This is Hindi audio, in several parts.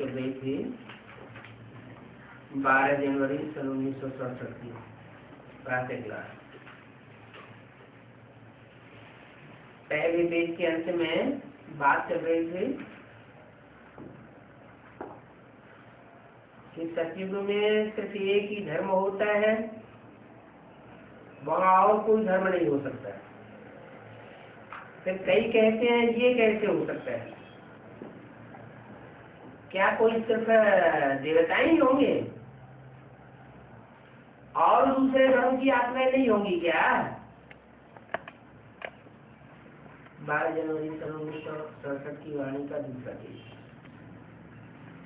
चल रही थी 12 जनवरी सन 1967 की प्रातः क्लास। पहले पेज के अंत में बात चल रही थी कि सतयुग में सिर्फ एक ही धर्म होता है, वहाँ और कोई धर्म नहीं हो सकता। फिर कई कहते हैं ये कैसे हो सकता है, क्या कोई सिर्फ देवताएं ही होंगे और दूसरे धर्म की आत्माएं नहीं होंगी क्या? 12 जनवरी सन 1967 की वाणी का दूसरा पेज।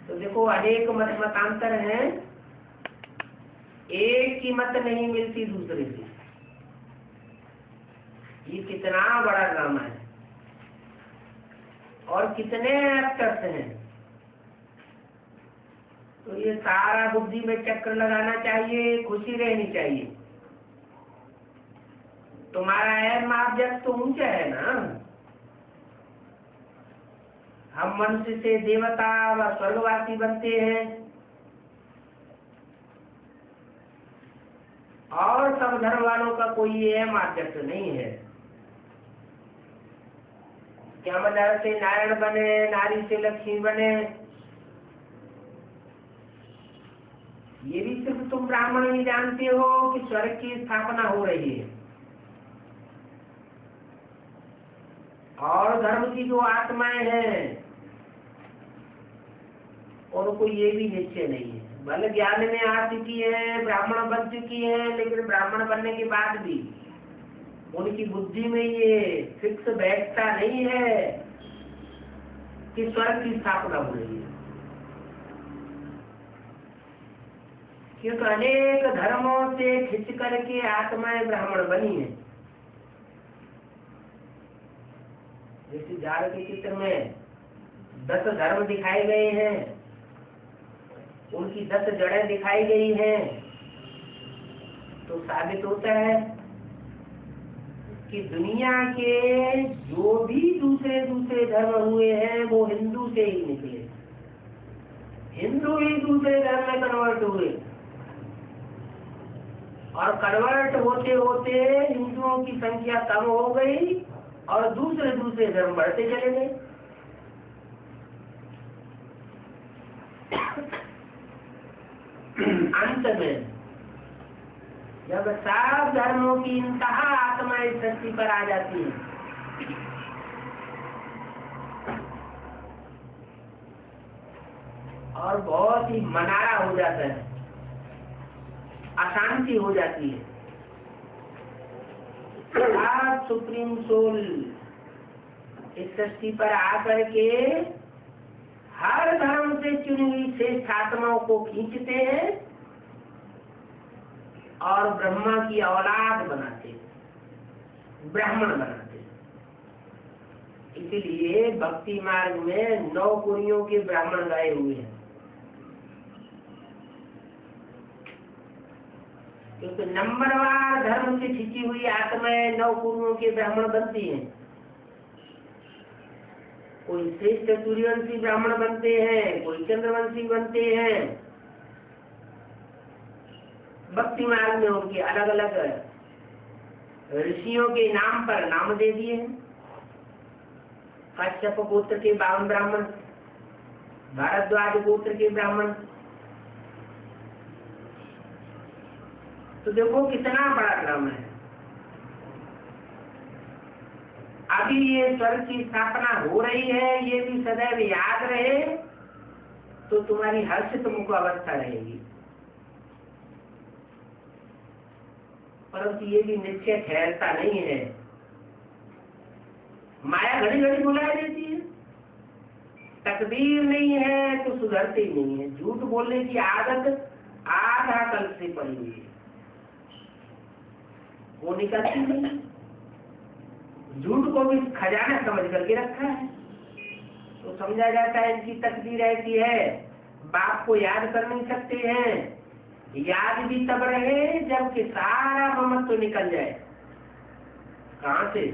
तो देखो अनेक मतांतर हैं, एक की मत नहीं मिलती दूसरे से। ये कितना बड़ा ड्रामा है और कितने एक्टर्स हैं। तो ये सारा बुद्धि में चक्कर लगाना चाहिए, खुशी रहनी चाहिए। तुम्हारा एम ऑब्जेक्ट तो ऊंचा है ना। हम मनुष्य से देवता व स्वर्गवासी बनते हैं और सब धर्म वालों का कोई एम ऑब्जेक्ट नहीं है। क्या नर से नारायण बने, नारी से लक्ष्मी बने, ये भी सिर्फ तुम ब्राह्मण ही जानते हो कि स्वर्ग की स्थापना हो रही है। और धर्म की जो आत्माएं हैं उनको ये भी निश्चय नहीं है। भले ज्ञान में आ चुकी है, ब्राह्मण बन चुकी है, लेकिन ब्राह्मण बनने के बाद भी उनकी बुद्धि में ये फिक्स बैठता नहीं है कि स्वर्ग की स्थापना हो रही है। क्योंकि अनेक धर्मों से खिंच करके आत्माएं ब्राह्मण बनी है। जैसे जाड़ के चित्र में 10 धर्म दिखाए गए हैं, उनकी 10 जड़ें दिखाई गई हैं, तो साबित होता है कि दुनिया के जो भी दूसरे धर्म हुए हैं वो हिंदू से ही निकले। हिंदू ही दूसरे धर्म में कन्वर्ट हुए और कन्वर्ट होते होते हिंदुओं की संख्या कम हो गई और दूसरे धर्म बढ़ते चले गए। अंत में जब सब धर्मों की इंतहा आत्मा इस धरती पर आ जाती है और बहुत ही मनारा हो जाता है, अशांति हो जाती है। आप सुप्रीम सोल इस सृष्टि पर आकर के हर धर्म से चुनी हुई श्रेष्ठ आत्माओं को खींचते हैं और ब्रह्मा की औलाद बनाते, ब्राह्मण बनाते। इसीलिए भक्ति मार्ग में 9 कुरियों के ब्राह्मण गाए हुए हैं, क्योंकि नंबरवार धर्म से खिंची हुई आत्माएं 9 कुरियों के ब्राह्मण बनती हैं। कोई श्रेष्ठ सूर्यवंशी ब्राह्मण बनते हैं, कोई चंद्रवंशी बनते हैं। भक्ति मार्ग में उनके अलग अलग ऋषियों के नाम पर नाम दे दिए हैं। कश्यप गोत्र के 52 ब्राह्मण, भारद्वाज गोत्र के ब्राह्मण। तो देखो कितना बड़ा ड्रामा है। अभी ये स्वर्ग की स्थापना हो रही है, ये भी सदैव याद रहे तो तुम्हारी हर्षित मुख अवस्था रहेगी। परंतु ये भी निश्चय ठहरता नहीं है। माया घड़ी घड़ी बुला देती है। तकदीर नहीं है तो सुधरती नहीं है। झूठ बोलने की आदत आधा कल से पड़ी हुई है, वो निकलती नहीं। झूठ को भी खजाना समझ करके रखा है, तो समझा जाता है इनकी तकदीर ऐसी है। बाप को याद कर नहीं सकते हैं, याद भी तब रहे जबकि सारा ममत्व तो निकल जाए। कहां से?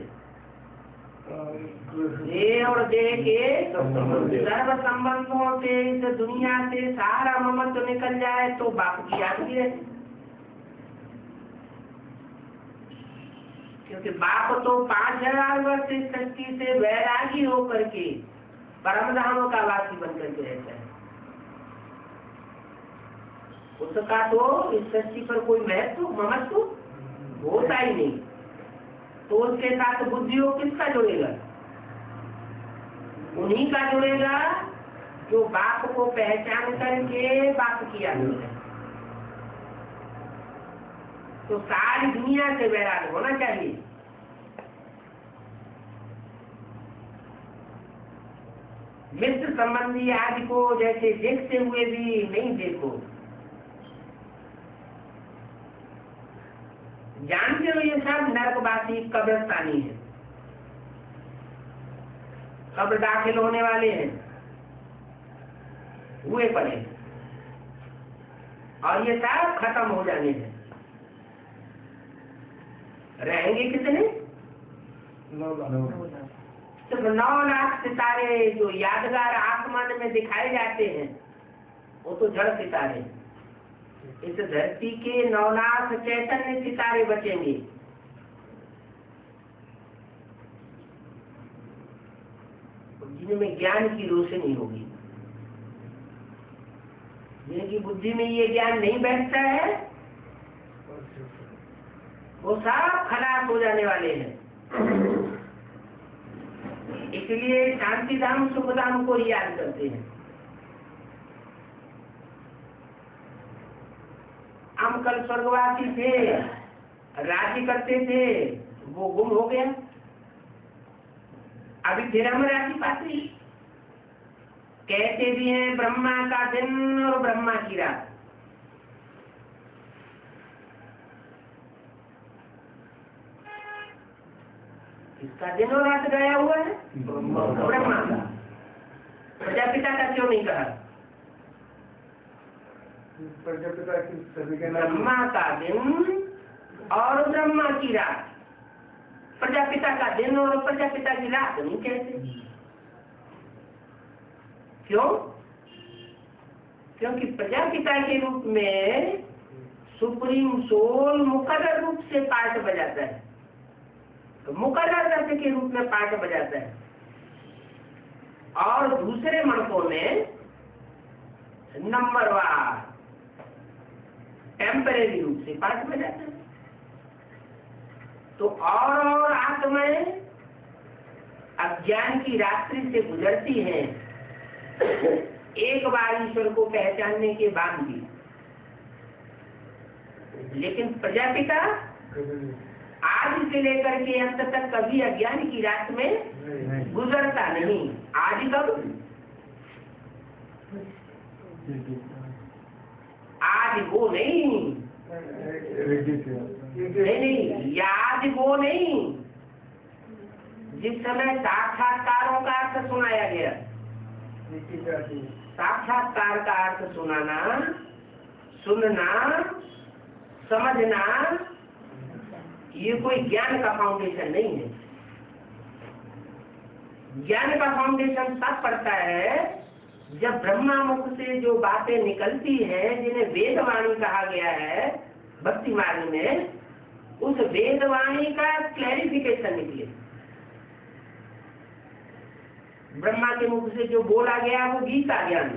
देह और देह के सर्व संबंधों से इस दुनिया से सारा ममत्व निकल जाए तो बाप की याद भी रहती। क्योंकि बाप तो 5000 वर्ष इस सृष्टि से वैरागी होकर के परम धामों का वासी बनकर के रहता है। उसका तो इस सृष्टि पर कोई महत्व ममत्व होता ही नहीं। तो उसके साथ बुद्धियोग किसका जुड़ेगा? उन्हीं का जुड़ेगा जो बाप को पहचान करके बाप की याद करें। तो सारी दुनिया से वैराग होना चाहिए। मित्र संबंधी आदि को जैसे देखते हुए भी नहीं देखो। जानते हो ये सब नरकवासी कब्रस्तानी है, कब्र दाखिल होने वाले हैं, हुए पड़े और ये सब खत्म हो जाने हैं। रहेंगे कितने? 9 लाख। सिर्फ 9 लाख सितारे जो यादगार आसमान में दिखाए जाते हैं वो तो जड़ सितारे। इस धरती के 9 लाख चैतन्य सितारे बचेंगे। जिनमें ज्ञान की रोशनी होगी। जिनकी बुद्धि में ये ज्ञान नहीं बैठता है वो सब खलास हो जाने वाले हैं। इसलिए शांति धाम सुख धाम को ही याद करते हैं। हम कल स्वर्गवासी थे, राज्य करते थे, वो गुम हो गया। अभी फिर हम राज्य पाते। कहते भी हैं ब्रह्मा का दिन और ब्रह्मा की रात। इसका दिन और रात गया हुआ है ब्रह्मा का। प्रजापिता का क्यों नहीं कहा? प्रजापिता की ब्रह्मा का दिन और ब्रह्मा की रात। प्रजापिता का दिन और प्रजापिता की रात नहीं कहते। क्यों? क्योंकि प्रजापिता के रूप में सुप्रीम सोल मुकर्रर रूप से पाठ बजाता है, तो मुकर्रर रथ के रूप में पाठ बजाता है। और दूसरे मनकों में नंबरवार टेम्परेरी रूप से पाठ बजाता है। तो और आत्माएं अज्ञान की रात्रि से गुजरती हैं एक बार ईश्वर को पहचानने के बाद भी। लेकिन प्रजापिता आज से लेकर के अंत तक कभी अज्ञान की रात में गुजरता नहीं। आज कब? आज वो नहीं, नहीं, याद वो नहीं। जिस समय साक्षात्कारों का अर्थ सुनाया गया, साक्षात्कार का अर्थ सुनाना, सुनना, समझना, ये कोई ज्ञान का फाउंडेशन नहीं है। ज्ञान का फाउंडेशन तब पड़ता है जब ब्रह्मा मुख से जो बातें निकलती हैं, जिन्हें वेदवाणी कहा गया है भक्ति मार्ग में, उस वेदवाणी का क्लैरिफिकेशन निकले। ब्रह्मा के मुख से जो बोला गया वो गीता ज्ञान।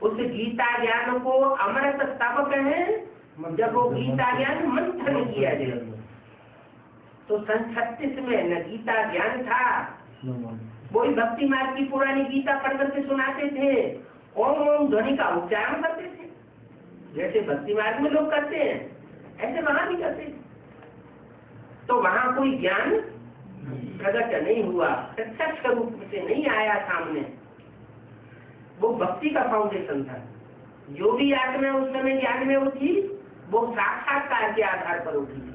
उस गीता ज्ञान को अमृत तब कहें जब वो गीता ज्ञान मंथन किया जाए। तो सन 36 में न गीता ज्ञान था, वही भक्ति मार्ग की पुरानी गीता पढ़ करके सुनाते थे, ओम ओम ध्वनि का उच्चारण करते थे। जैसे भक्ति मार्ग में लोग करते हैं ऐसे वहां भी करते थे। तो वहां कोई ज्ञान प्रकट नहीं हुआ, प्रत्यक्ष रूप से नहीं आया सामने। वो भक्ति का फाउंडेशन था। जो भी आत्मा उस समय ज्ञान में उठी वो साक्षात्कार के आधार पर उठी थी।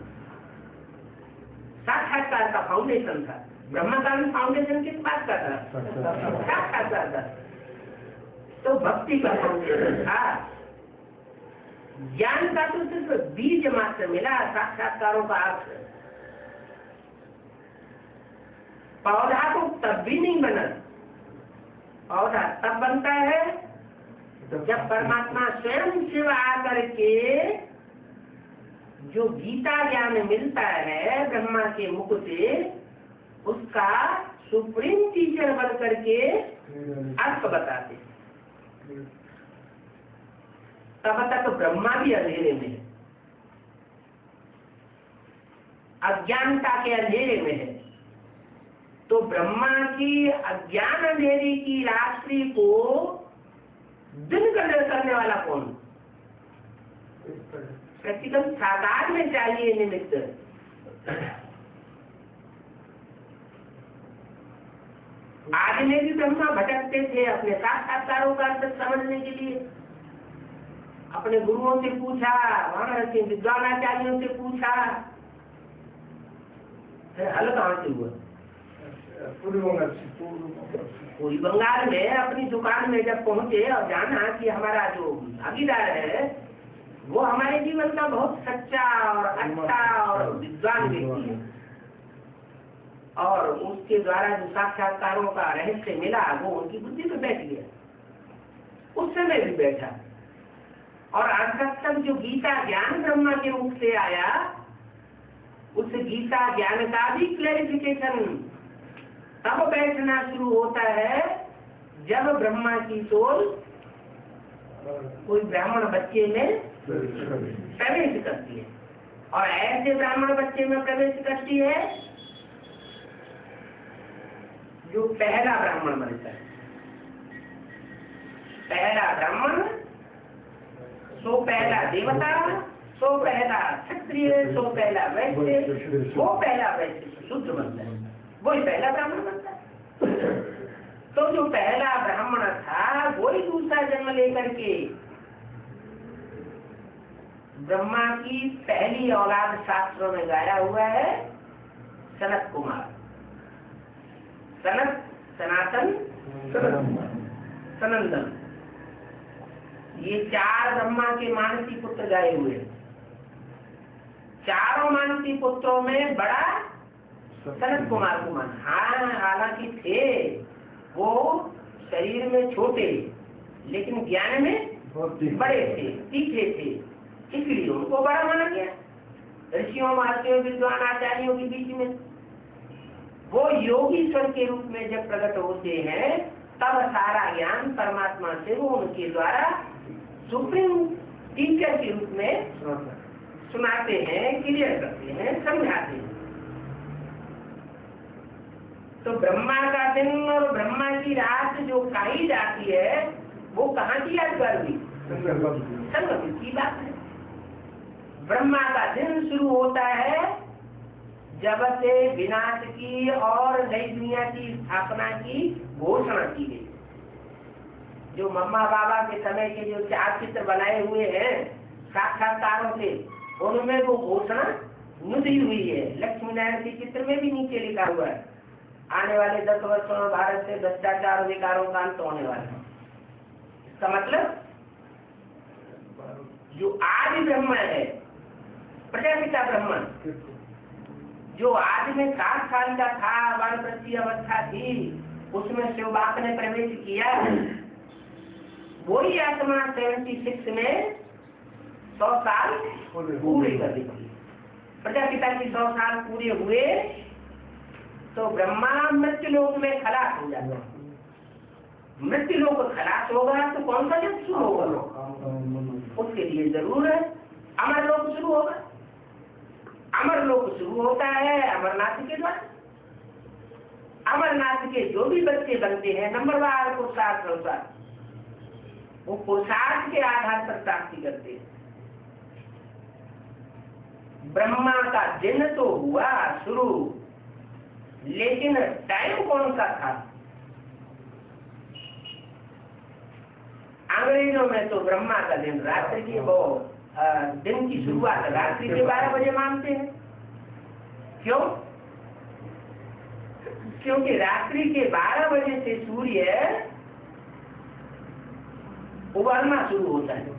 साक्षात्कार का फाउंडेशन था। ब्रह्मा का भी फाउंडेशन किस बात का था? साक्षात्कार का। तो भक्ति का फाउंडेशन था। ज्ञान का तो सिर्फ बीज मात्र मिला, साक्षात्कारों का अर्थ। पौधा तो तब भी नहीं बना। पौधा तब बनता है जब परमात्मा स्वयं शिव आकर के जो गीता ज्ञान मिलता है ब्रह्मा के मुख से, उसका सुप्रीम टीचर बन करके अर्थ बताते। तब तक ब्रह्मा भी अंधेरे में है, अज्ञानता के अंधेरे में है। तो ब्रह्मा की अज्ञान अंधेरी की रात्रि को दिन करने वाला कौन? प्रतिगम साकार में चाहिए निमित्त। आज में भी ब्रह्मा भटकते थे अपने साक्षात्कारों का अर्थ समझने के लिए। अपने गुरुओं से पूछा, वहां के विद्वान आचार्यों से पूछा, हल कहाँ से हुआ? पूरी बंगाल में अपनी दुकान में जब पहुंचे और जाना कि हमारा जो भागीदार है वो हमारे जीवन का बहुत सच्चा और अच्छा और विद्वान व्यक्ति है, और उसके द्वारा जो साक्षात्कारों का रहस्य मिला वो उनकी बुद्धि में बैठ गया। उस समय भी बैठा, और आज तक जो गीता ज्ञान ब्रह्मा के मुख से आया, उस गीता ज्ञान का भी क्लैरिफिकेशन तब बैठना शुरू होता है जब ब्रह्मा की सोल कोई ब्राह्मण बच्चे में प्रवेश करती है। और ऐसे ब्राह्मण बच्चे में प्रवेश करती है जो पहला ब्राह्मण बनता है। पहला ब्राह्मण, सो पहला देवता, सो पहला क्षत्रिय, सो पहला वैश्य, वो पहला वैश्य शुद्ध बनता है, वही पहला ब्राह्मण बनता है। तो जो पहला ब्राह्मण था वही दूसरा जन्म लेकर के ब्रह्मा की पहली औलाद शास्त्रों में गाया हुआ है सनत कुमार। सनत, सनातन, सनंदन, ये चार ब्रह्मा के मानसी पुत्र गाए हुए। चारों मानसी पुत्रों में बड़ा सनत कुमार को मान। हाँ, हालांकि थे वो शरीर में छोटे लेकिन ज्ञान में बड़े थे, तीखे थे, इसलिए उनको बड़ा माना गया ऋषियों, महर्षियों, विद्वान आचार्यों के बीच में। वो योगीश्वर के रूप में जब प्रकट होते हैं तब सारा ज्ञान परमात्मा से वो उनके द्वारा सुप्रीम टीचर के रूप में सुनाते हैं, क्लियर करते हैं, समझाते हैं। तो ब्रह्मा का दिन और ब्रह्मा की रात जो कही जाती है वो कहाँ की यादगार हुई? संगम की बात है। ब्रह्मा का दिन शुरू होता है जब से विनाश की और नई दुनिया की स्थापना की घोषणा की गई। जो मम्मा बाबा के समय के जो चार चित्र बनाए हुए हैं साक्षात्कारों से, उनमें वो घोषणा मुद्री हुई है। लक्ष्मी नारायण के चित्र में भी नीचे लिखा हुआ है, आने वाले 10 वर्षों में भारत से भ्रष्टाचार विकारों का अंत होने वाला है। इसका मतलब जो आज ब्रह्म है, प्रजापिता ब्रह्म, जो आज में 60 साल का था, वानप्रस्थी अवस्था थी, उसमें शिवबाप ने प्रवेश किया। वही आत्मा 76 में 100 साल पूरे कर दी। प्रजापिता की 100 साल पूरे हुए तो ब्रह्मा मृत्यु लोक में खलास हो जाता। मृत्यु लोक खलास होगा तो कौन सा युग शुरू होगा? उसके लिए जरूर है अमर लोक शुरू होगा। अमर लोक शुरू होता है अमरनाथ के द्वारा। अमरनाथ के जो भी बच्चे बनते हैं नंबरवार पुरुषार्थ अनुसार, वो पुरुषार्थ के आधार पर प्राप्ति करते हैं। ब्रह्मा का दिन तो हुआ शुरू, लेकिन टाइम कौन सा था? अंग्रेजों में तो ब्रह्मा का दिन रात्रि की वो दिन की शुरुआत रात्रि के 12 बजे मानते हैं। क्यों? क्योंकि रात्रि के 12 बजे से सूर्य उबलना शुरू होता है।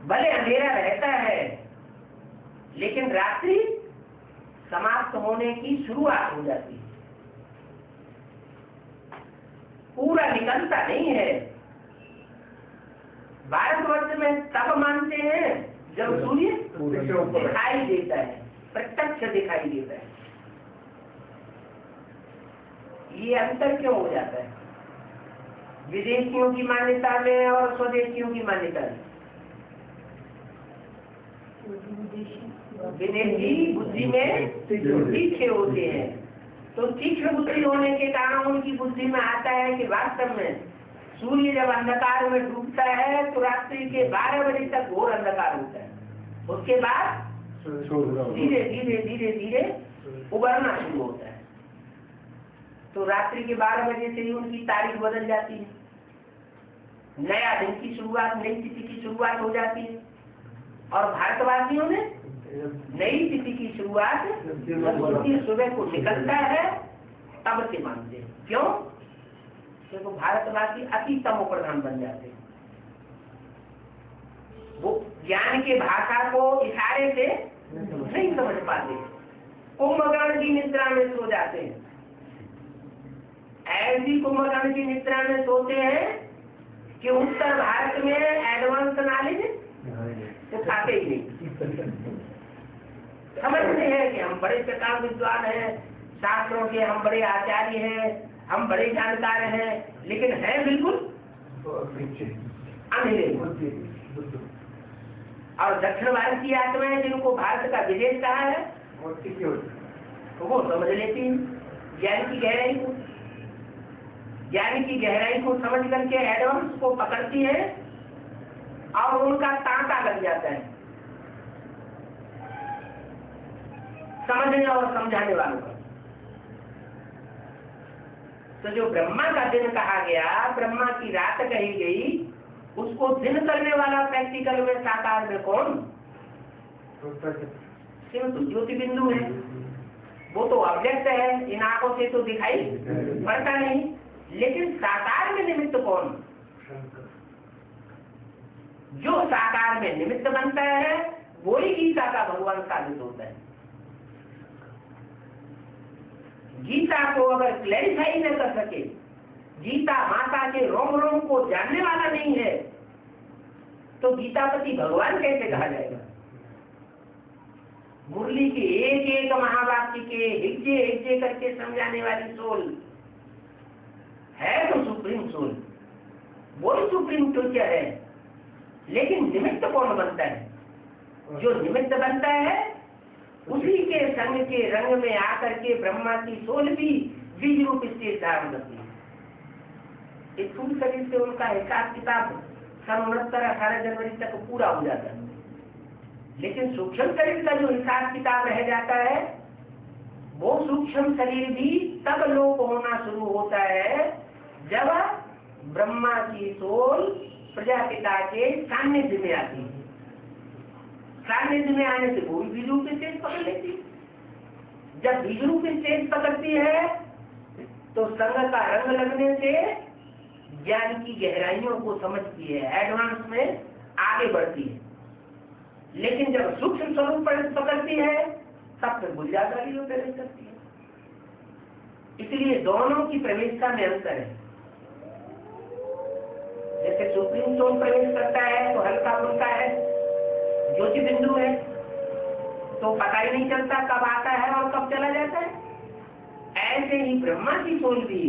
भले अंधेरा रहता है लेकिन रात्रि समाप्त होने की शुरुआत हो जाती है, पूरा निकलता नहीं है। भारतवर्ष में तब मानते हैं जब सूर्य दिखाई देता है, प्रत्यक्ष दिखाई देता है। ये अंतर क्यों हो जाता है विदेशियों की मान्यता में और स्वदेशियों की मान्यता में? विदेशी बुद्धि में तीखे होते हैं, तो तीक्ष्ण बुद्धि होने के कारण उनकी बुद्धि में आता है कि वास्तव में सूर्य जब अंधकार में डूबता है तो रात्रि के 12 बजे तक घोर अंधकार होता है, उसके बाद धीरे धीरे धीरे धीरे उभरना शुरू होता है। तो रात्रि के 12 बजे से ही उनकी तारीख बदल जाती है, नया दिन की शुरुआत, नई तिथि की शुरुआत हो जाती है। और भारतवासियों ने नई तिथि की शुरुआत जब सूर्य सुबह को निकलता है तब से मानते हैं। क्यों? क्योंकि भारतवासी अति तमो प्रधान बन जाते हैं, वो ज्ञान के भाषा को इशारे से नहीं समझ पाते, कुंभकर्ण की निद्रा में सो जाते हैं। ऐसी कुंभकर्ण की निद्रा में सोते हैं कि उत्तर भारत में एडवांस नॉलेज उठाते ही नहीं। समझते हैं कि हम बड़े प्रकार विद्वान हैं, शास्त्रों के हम बड़े आचार्य हैं, हम बड़े जानकार हैं, लेकिन है बिल्कुल अंधेरे। और दक्षिण भारतीय आत्माएं जिनको भारत का विदेश कहा है तो वो समझ लेती हैं ज्ञान की गहराई को समझ करके एडवांस को पकड़ती है और उनका तांता लग जाता है समझने और समझाने वालों का। तो जो ब्रह्मा का दिन कहा गया, ब्रह्मा की रात कही गई, उसको दिन करने वाला प्रैक्टिकल में साकार में कौन? सिर्फ ज्योति बिंदु है, वो तो ऑब्जेक्ट है, इन आंखों से तो दिखाई पड़ता नहीं, लेकिन साकार में निमित्त कौन? जो साकार में निमित्त बनता है वही गीता का भगवान साबित होता है। गीता को अगर क्लैरिफाई न कर सके, गीता माता के रोम रोम को जानने वाला नहीं है, तो गीतापति भगवान कैसे कहा जाएगा? मुरली के एक एक महावाक्य के हिज्जे हिज्जे करके समझाने वाली सोल है तो सुप्रीम सोल, वही सुप्रीम टीचर है। लेकिन निमित्त कौन बनता है? जो निमित्त बनता है उसी के संग के रंग में आकर के ब्रह्मा की सोल भी बीज रूप स्थिति धारण करती है। इस स्थूल शरीर से उनका हिसाब किताब 1969-18 जनवरी तक पूरा हो जाता है, लेकिन सूक्ष्म शरीर का जो हिसाब किताब रह जाता है वो सूक्ष्म शरीर भी तब लोप होना शुरू होता है जब ब्रह्मा की सोल प्रजापिता के सान्निध्य में आती है। सान्निध्य में आने से वो बीज रूप स्टेज पकड़ लेती है। जब बीज रूप स्टेज पकड़ती है तो संग का रंग लगने से ज्ञान की गहराइयों को समझती है, एडवांस में आगे बढ़ती है। लेकिन जब सूक्ष्म स्वरूप पकड़ती है तब फिर बुझाकारी में प्रवेश करती है। इसलिए दोनों की प्रवेशता में अंतर है। जैसे सुप्रीम सोल प्रवेश करता है तो हल्का फुल्का है, ज्योति बिंदु है, तो पता ही नहीं चलता कब आता है और कब चला जाता है। ऐसे ही ब्रह्मा की सोल भी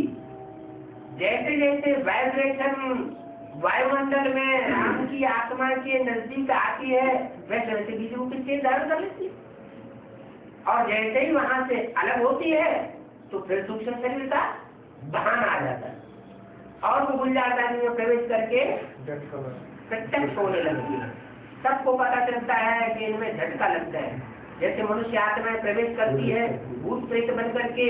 जैसे जैसे वाइब्रेशन वायुमंडल में राम की आत्मा के नजदीक आती है वैसे वैसे बीज रूप स्टेज धारण कर लेती है। और जैसे ही वहां से अलग होती है तो फिर सूक्ष्म शरीर का बहाना आ जाता है और वो गुलजारदानी में प्रवेश करके प्रत्यक्ष होने लगती है। सबको पता चलता है कि इनमें झटका लगता है। जैसे मनुष्य आत्मा में प्रवेश करती है भूत प्रेत बन करके,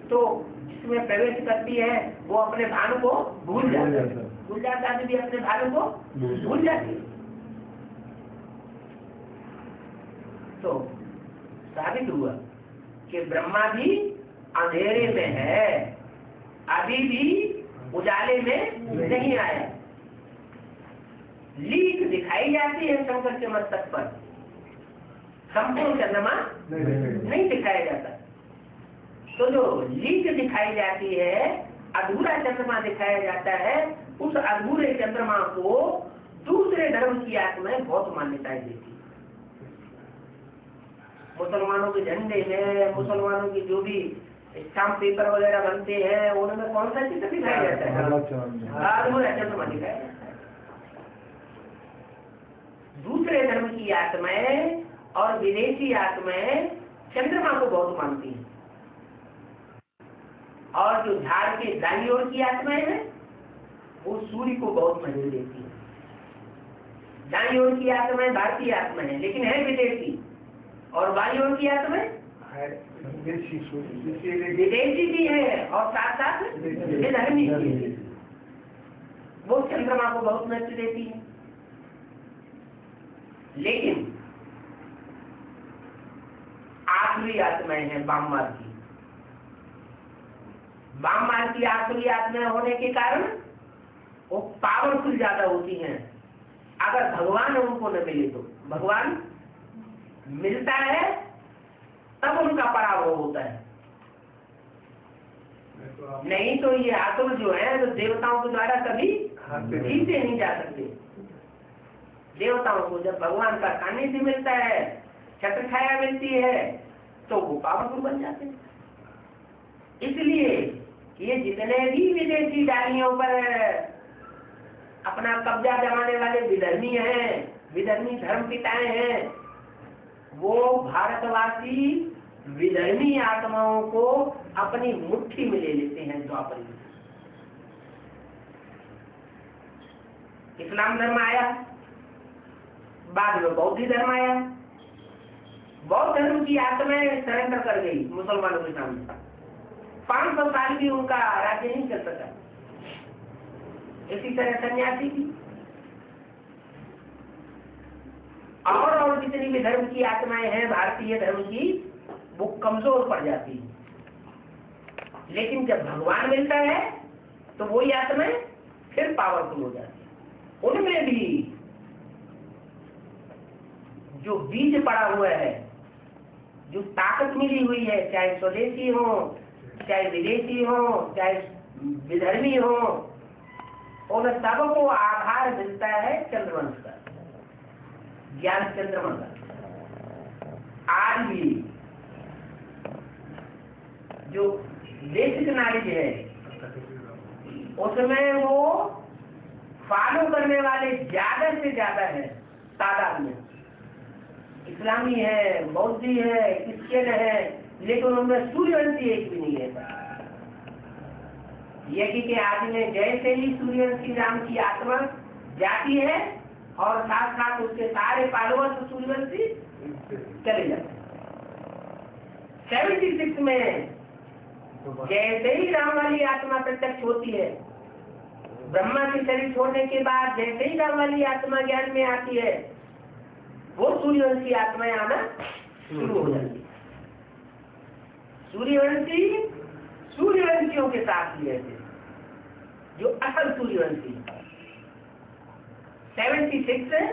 तो जिसमें प्रवेश करती है वो अपने भान को भूल जाता है, गुलजार आदमी भी अपने भान को भूल जाती है। तो साबित हुआ कि ब्रह्मा भी अंधेरे में है, अभी भी उजाले में नहीं आया। लीक दिखाई जाती है शंकर के मस्तक पर, संपूर्ण चंद्रमा नहीं दिखाया जाता। तो जो लीक दिखाई जाती है, अधूरा चंद्रमा दिखाया जाता है, उस अधूरे चंद्रमा को दूसरे धर्म की आत्माएं बहुत मान्यताएं देती है। मुसलमानों के झंडे में, मुसलमानों की जो भी स्टाम्प पेपर वगैरह बनते हैं, उनमें कौन सा चित्र दिखाया जाता है? अधूरा चंद्रमा दिखाया जाता है। दूसरे धर्म की आत्माएं और विदेशी आत्माएं चंद्रमा को बहुत मानती हैं, और जो झाड़ के दाईं ओर की आत्माएं हैं वो सूर्य को बहुत महत्व देती है। दाईं ओर की आत्माएं भारतीय आत्माएं हैं, लेकिन है विदेशी, और बाईं ओर की आत्माएं विदेशी भी है और साथ साथ विधर्मी भी है। वो चंद्रमा को बहुत महत्व देती है। लेकिन आखिरी आत्माएं हैं वाममार्ग की। वाममार्ग की आखिरी आत्माएं होने के कारण वो पावरफुल ज्यादा होती हैं। अगर भगवान उनको न मिले तो, भगवान मिलता है तब उनका पराभव होता है। नहीं तो ये आसुर जो है तो देवताओं के द्वारा कभी जीते नहीं जा सकते। देवताओं को जब भगवान का सानिध्य मिलता है, छत्र छाया मिलती है, तो वो पावरफुल बन जाते हैं। इसलिए ये जितने भी विदेशी डालियों पर अपना कब्जा जमाने वाले विधर्मी हैं, विधर्मी धर्म पिताएं हैं, वो भारतवासी विधर्मी आत्माओं को अपनी मुट्ठी में ले लेते हैं। द्वापर में इस्लाम धर्म आया, बाद में बौद्ध धर्म आया। बौद्ध धर्म की आत्माएं सरेंडर कर गई मुसलमानों के सामने। 500 साल भी उनका राज्य नहीं चल सका। इसी तरह सन्यासी की और जितनी भी धर्म की आत्माएं हैं भारतीय धर्म की, वो कमजोर पड़ जाती है। लेकिन जब भगवान मिलता है तो वही आत्माएं फिर पावरफुल हो जाती है। उनमें भी जो बीज पड़ा हुआ है, जो ताकत मिली हुई है, चाहे स्वदेशी हो, चाहे विदेशी हो, चाहे विधर्मी हो, उन सबको आधार मिलता है चंद्रवंश का, ज्ञान चंद्रमा का। आज भी जो बेसिक नॉलेज है उसमें वो फॉलो करने वाले ज्यादा से ज्यादा है तादाद में। इस्लामी है, बौद्धी है, क्रिश्चियन है, लेकिन उनमें सूर्यवंशी एक भी नहीं है। यज्ञ के आदि में जैसे ही सूर्यवंशी नाम की आत्मा जाती है और साथ साथ उसके सारे फॉलोअर्स सूर्यवंशी चले जाते हैं। 76 में जैसे ही राम वाली आत्मा प्रत्यक्ष होती है, ब्रह्मा के शरीर छोड़ने के बाद जैसे ही राम वाली आत्मा ज्ञान में आती है, वो सूर्यवंशी आत्माएं आना शुरू हो जाती है। सूर्यवंशी सूर्यवंशियों के साथ ही रहते, जो असल सूर्यवंशी 76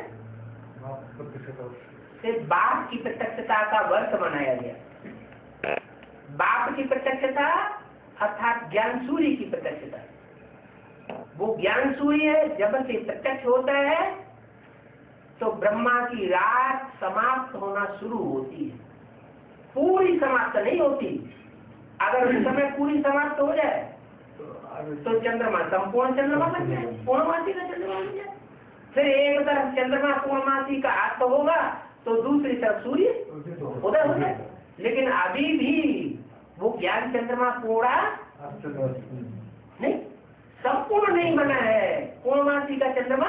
से बाप की प्रत्यक्षता का वर्ष मनाया गया। बाप की प्रत्यक्षता अर्थात ज्ञान सूर्य की प्रत्यक्षता। वो ज्ञान सूर्य जब से प्रत्यक्ष होता है तो ब्रह्मा की रात समाप्त होना शुरू होती है। पूरी समाप्त नहीं होती। अगर उस समय पूरी समाप्त हो जाए तो चंद्रमा संपूर्ण चंद्रमा बन जाए, पूर्णमासी का चंद्रमा बन जाए। फिर एक तरफ चंद्रमा पूर्णमासी का अस्त होगा तो दूसरी तरफ सूर्य उदय हो जाए। लेकिन अभी भी वो ज्ञान चंद्रमा पूरा नहीं, संपूर्ण नहीं बना है। पूर्णमासी का चंद्रमा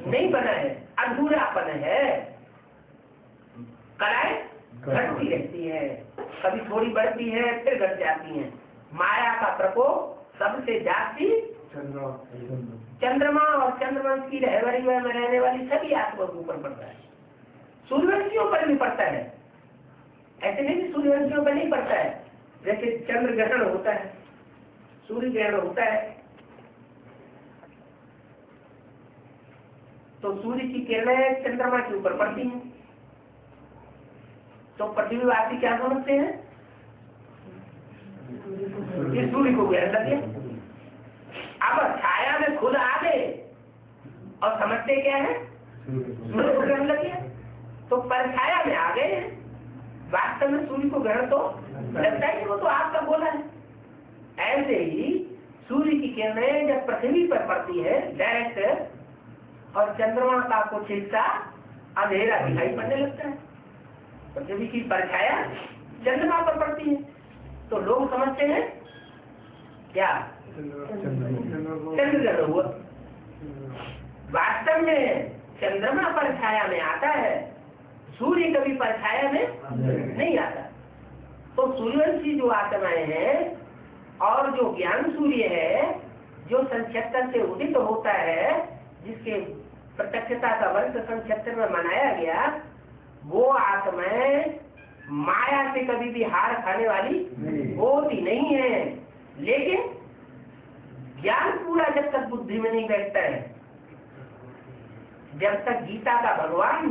नहीं बना है, अधूरापन है। कलाएं घटती रहती है, कभी थोड़ी बढ़ती है फिर घट जाती हैं। माया का प्रकोप सबसे जाती चंद्रमा और चंद्रवंश की रहवरी में रहने वाली सभी आत्मा के ऊपर पड़ता है। सूर्यवंशियों पर भी पड़ता है। ऐसे नहीं कि सूर्यवंशियों पर नहीं पड़ता है। जैसे चंद्र ग्रहण होता है, सूर्य ग्रहण होता है, तो सूर्य की किरणें चंद्रमा के ऊपर पड़ती हैं। तो पृथ्वीवासी क्या समझते हैं कि सूर्य को ग्रहण लगे। अब छाया में खुद आ गए और समझते क्या है सूर्य को ग्रहण लगे, तो परछाया में आ गए हैं। वास्तव में सूर्य को ग्रहण तो लगता है कि वो तो आपका बोला है। ऐसे ही सूर्य की किरणें जब पृथ्वी पर पड़ती है डायरेक्ट, और चंद्रमा का कुछ हिस्सा अंधेरा दिखाई पड़ने लगता है, पृथ्वी की परछाया चंद्रमा पर पड़ती है, तो लोग समझते हैं क्या चंद्र ग्रहण हुआ। वास्तव में चंद्रमा परछाया में आता है, सूर्य कभी परछाया में नहीं आता। तो सूर्यवंशी जो आत्माएं हैं और जो ज्ञान सूर्य है, जो संक्षेत्र से उदित होता है, जिसके प्रत्यक्षता का वर्ष संक्षेत्र में मनाया गया, वो आत्माएं माया से कभी भी हार खाने वाली होती नहीं है। लेकिन ज्ञान पूरा जब तक बुद्धि में नहीं बैठता है, जब तक गीता का भगवान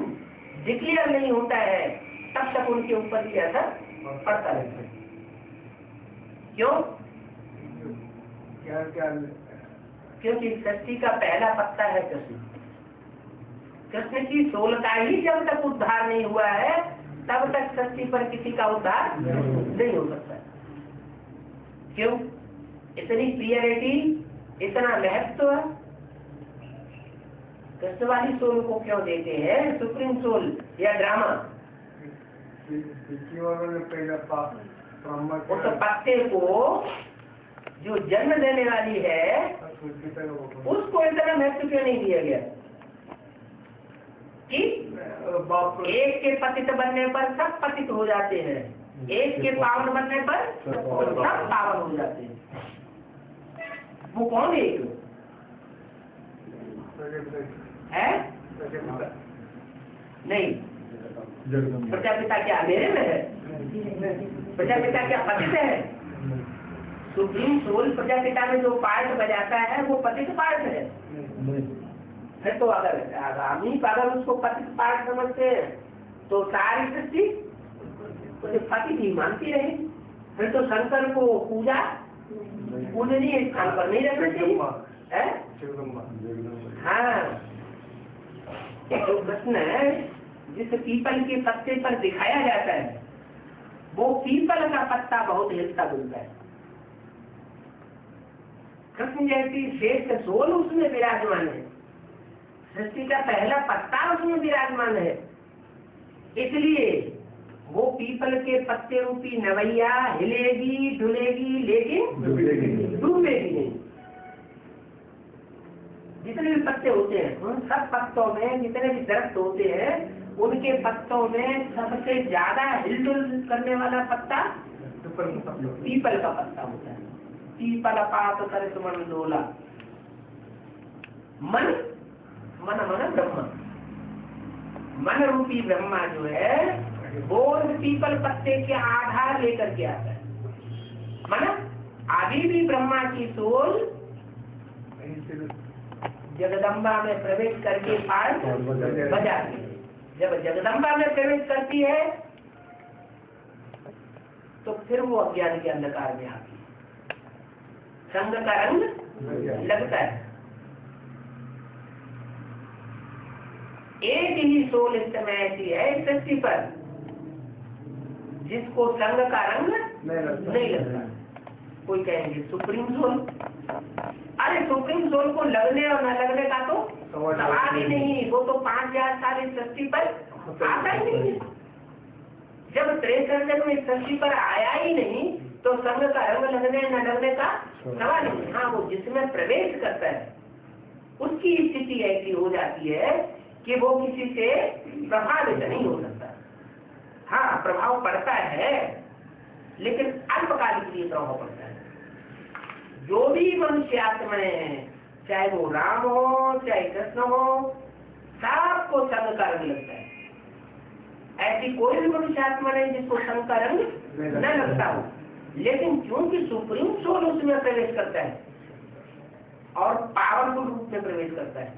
डिक्लेयर नहीं होता है, तब तक उनके ऊपर की असर पड़ता रहता है। क्यों? क्योंकि सृष्टि का पहला पत्ता है कृष्ण। कृष्ण की सोल का ही जब तक उद्धार नहीं हुआ है, तब तक सृष्टि पर किसी का उद्धार नहीं हो सकता। क्यों? इतनी प्रियरिटी, इतना महत्व कृष्ण वाली सोल को क्यों देते हैं? सुप्रीम सोल या ड्रामा? उस पत्ते को जो जन्म देने वाली है, उसको इतना महत्व क्यों नहीं दिया गया कि एक के पतित बनने पर सब पतित हो जाते हैं, एक के पावन बनने पर सब पावन हो जाते हैं। वो कौन एक है? नहीं, प्रजापिता क्या मेरे में है? प्रजापिता क्या पतित है? सुप्रीम सोल प्रजापिता में जो पार्ट बजाता है वो पतित पार्ट है। फिर तो अगर आगामी अगर उसको पतित पार्ट समझते हैं तो सारी सृष्टि पतित ही मानती रहे। फिर तो शंकर को पूजा पूजनीय स्थान पर नहीं रखना चाहिए। हाँ, तो कृष्ण जिस पीपल के पत्ते पर दिखाया जाता है, वो पीपल का पत्ता बहुत हिलता डुलता है। कृष्ण जैसी श्रेष्ठ सोल उसमें विराजमान है, सृष्टि का पहला पत्ता उसमें विराजमान है। इसलिए वो पीपल के पत्ते रूपी नवैया हिलेगी डुलेगी लेकिन डूबेगी नहीं। जितने भी पत्ते होते हैं, उन सब पत्तों में, जितने भी दरख्त होते हैं, उनके पत्तों में सबसे ज्यादा हिलडुल करने वाला पत्ता पीपल का पत्ता होता है। पीपल पात कर सुमन डोला। मन मन मन ब्रह्मा, मन रूपी ब्रह्मा जो है वो पीपल पत्ते के आधार लेकर के आता है। मन अभी भी ब्रह्मा की सोल जगदम्बा में प्रवेश करके पाठ बजाती है। जब जगदम्बा में प्रवेश करती है तो फिर वो अज्ञान के अंधकार में आती है, संग का रंग लगता है। एक ही सोल इस समय ऐसी है इस सृष्टि पर जिसको संग का रंग नहीं लगता। कोई कहेंगे सुप्रीम सोल। अरे सुप्रीम सोल को लगने और न लगने का तो सवाल ही नहीं। वो तो 5000 साल इस सृष्टि पर आता ही नहीं है। जब त्रेसठ में इस सृष्टि पर आया ही नहीं तो संग का रंग लगने न लगने का सवाल नहीं। हाँ, वो जिसमें प्रवेश करता है उसकी स्थिति ऐसी हो जाती है कि वो किसी से प्रभावित नहीं हो सकता। हाँ, प्रभाव पड़ता है लेकिन अल्पकालिक के लिए प्रभाव पड़ता है। जो भी मनुष्य आत्माएं हैं, चाहे वो राम हो चाहे कृष्ण हो, सबको संग का रंग लगता है। ऐसी कोई भी मनुष्य आत्मा नहीं जिसको संग का रंग न लगता हो। लेकिन क्योंकि सुप्रीम सोल उसमें प्रवेश करता है और पावरफुल रूप में प्रवेश करता है,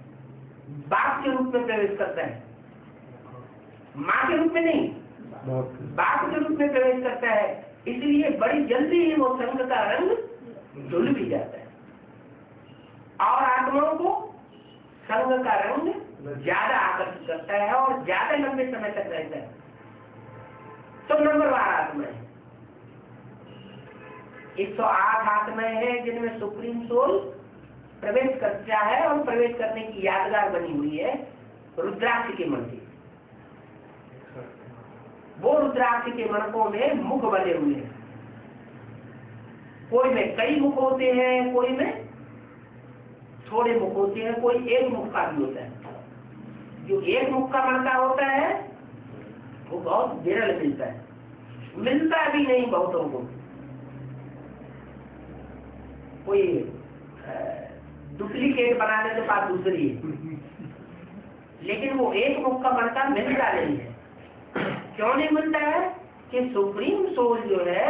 बाप के रूप में प्रवेश करता है, माँ के रूप में नहीं, बाप के रूप में प्रवेश करता है, इसलिए बड़ी जल्दी ही वो संग का रंग धुल भी जाता है और आत्माओं को संग का रंग ज्यादा आकर्षित करता है और ज्यादा लंबे समय तक रहता है। तो नंबरवार आत्माएं 108 आत्माएं हैं जिनमें सुप्रीम सोल प्रवेश करता है और प्रवेश करने की यादगार बनी हुई है रुद्राक्ष के मन की। वो रुद्राक्ष के मनकों में मुख बने हुए हैं, कोई में कई मुख होते हैं, कोई में थोड़े मुख होते हैं, कोई एक मुख का भी होता है। जो एक मुख का मनका होता है वो बहुत विरल मिलता है, मिलता भी नहीं बहुतों को। कोई डुप्लीकेट बनाने के बाद दूसरी है, लेकिन वो एक मुख का मनका मिलता नहीं है। क्यों नहीं मिलता है? कि सुप्रीम सोल जो है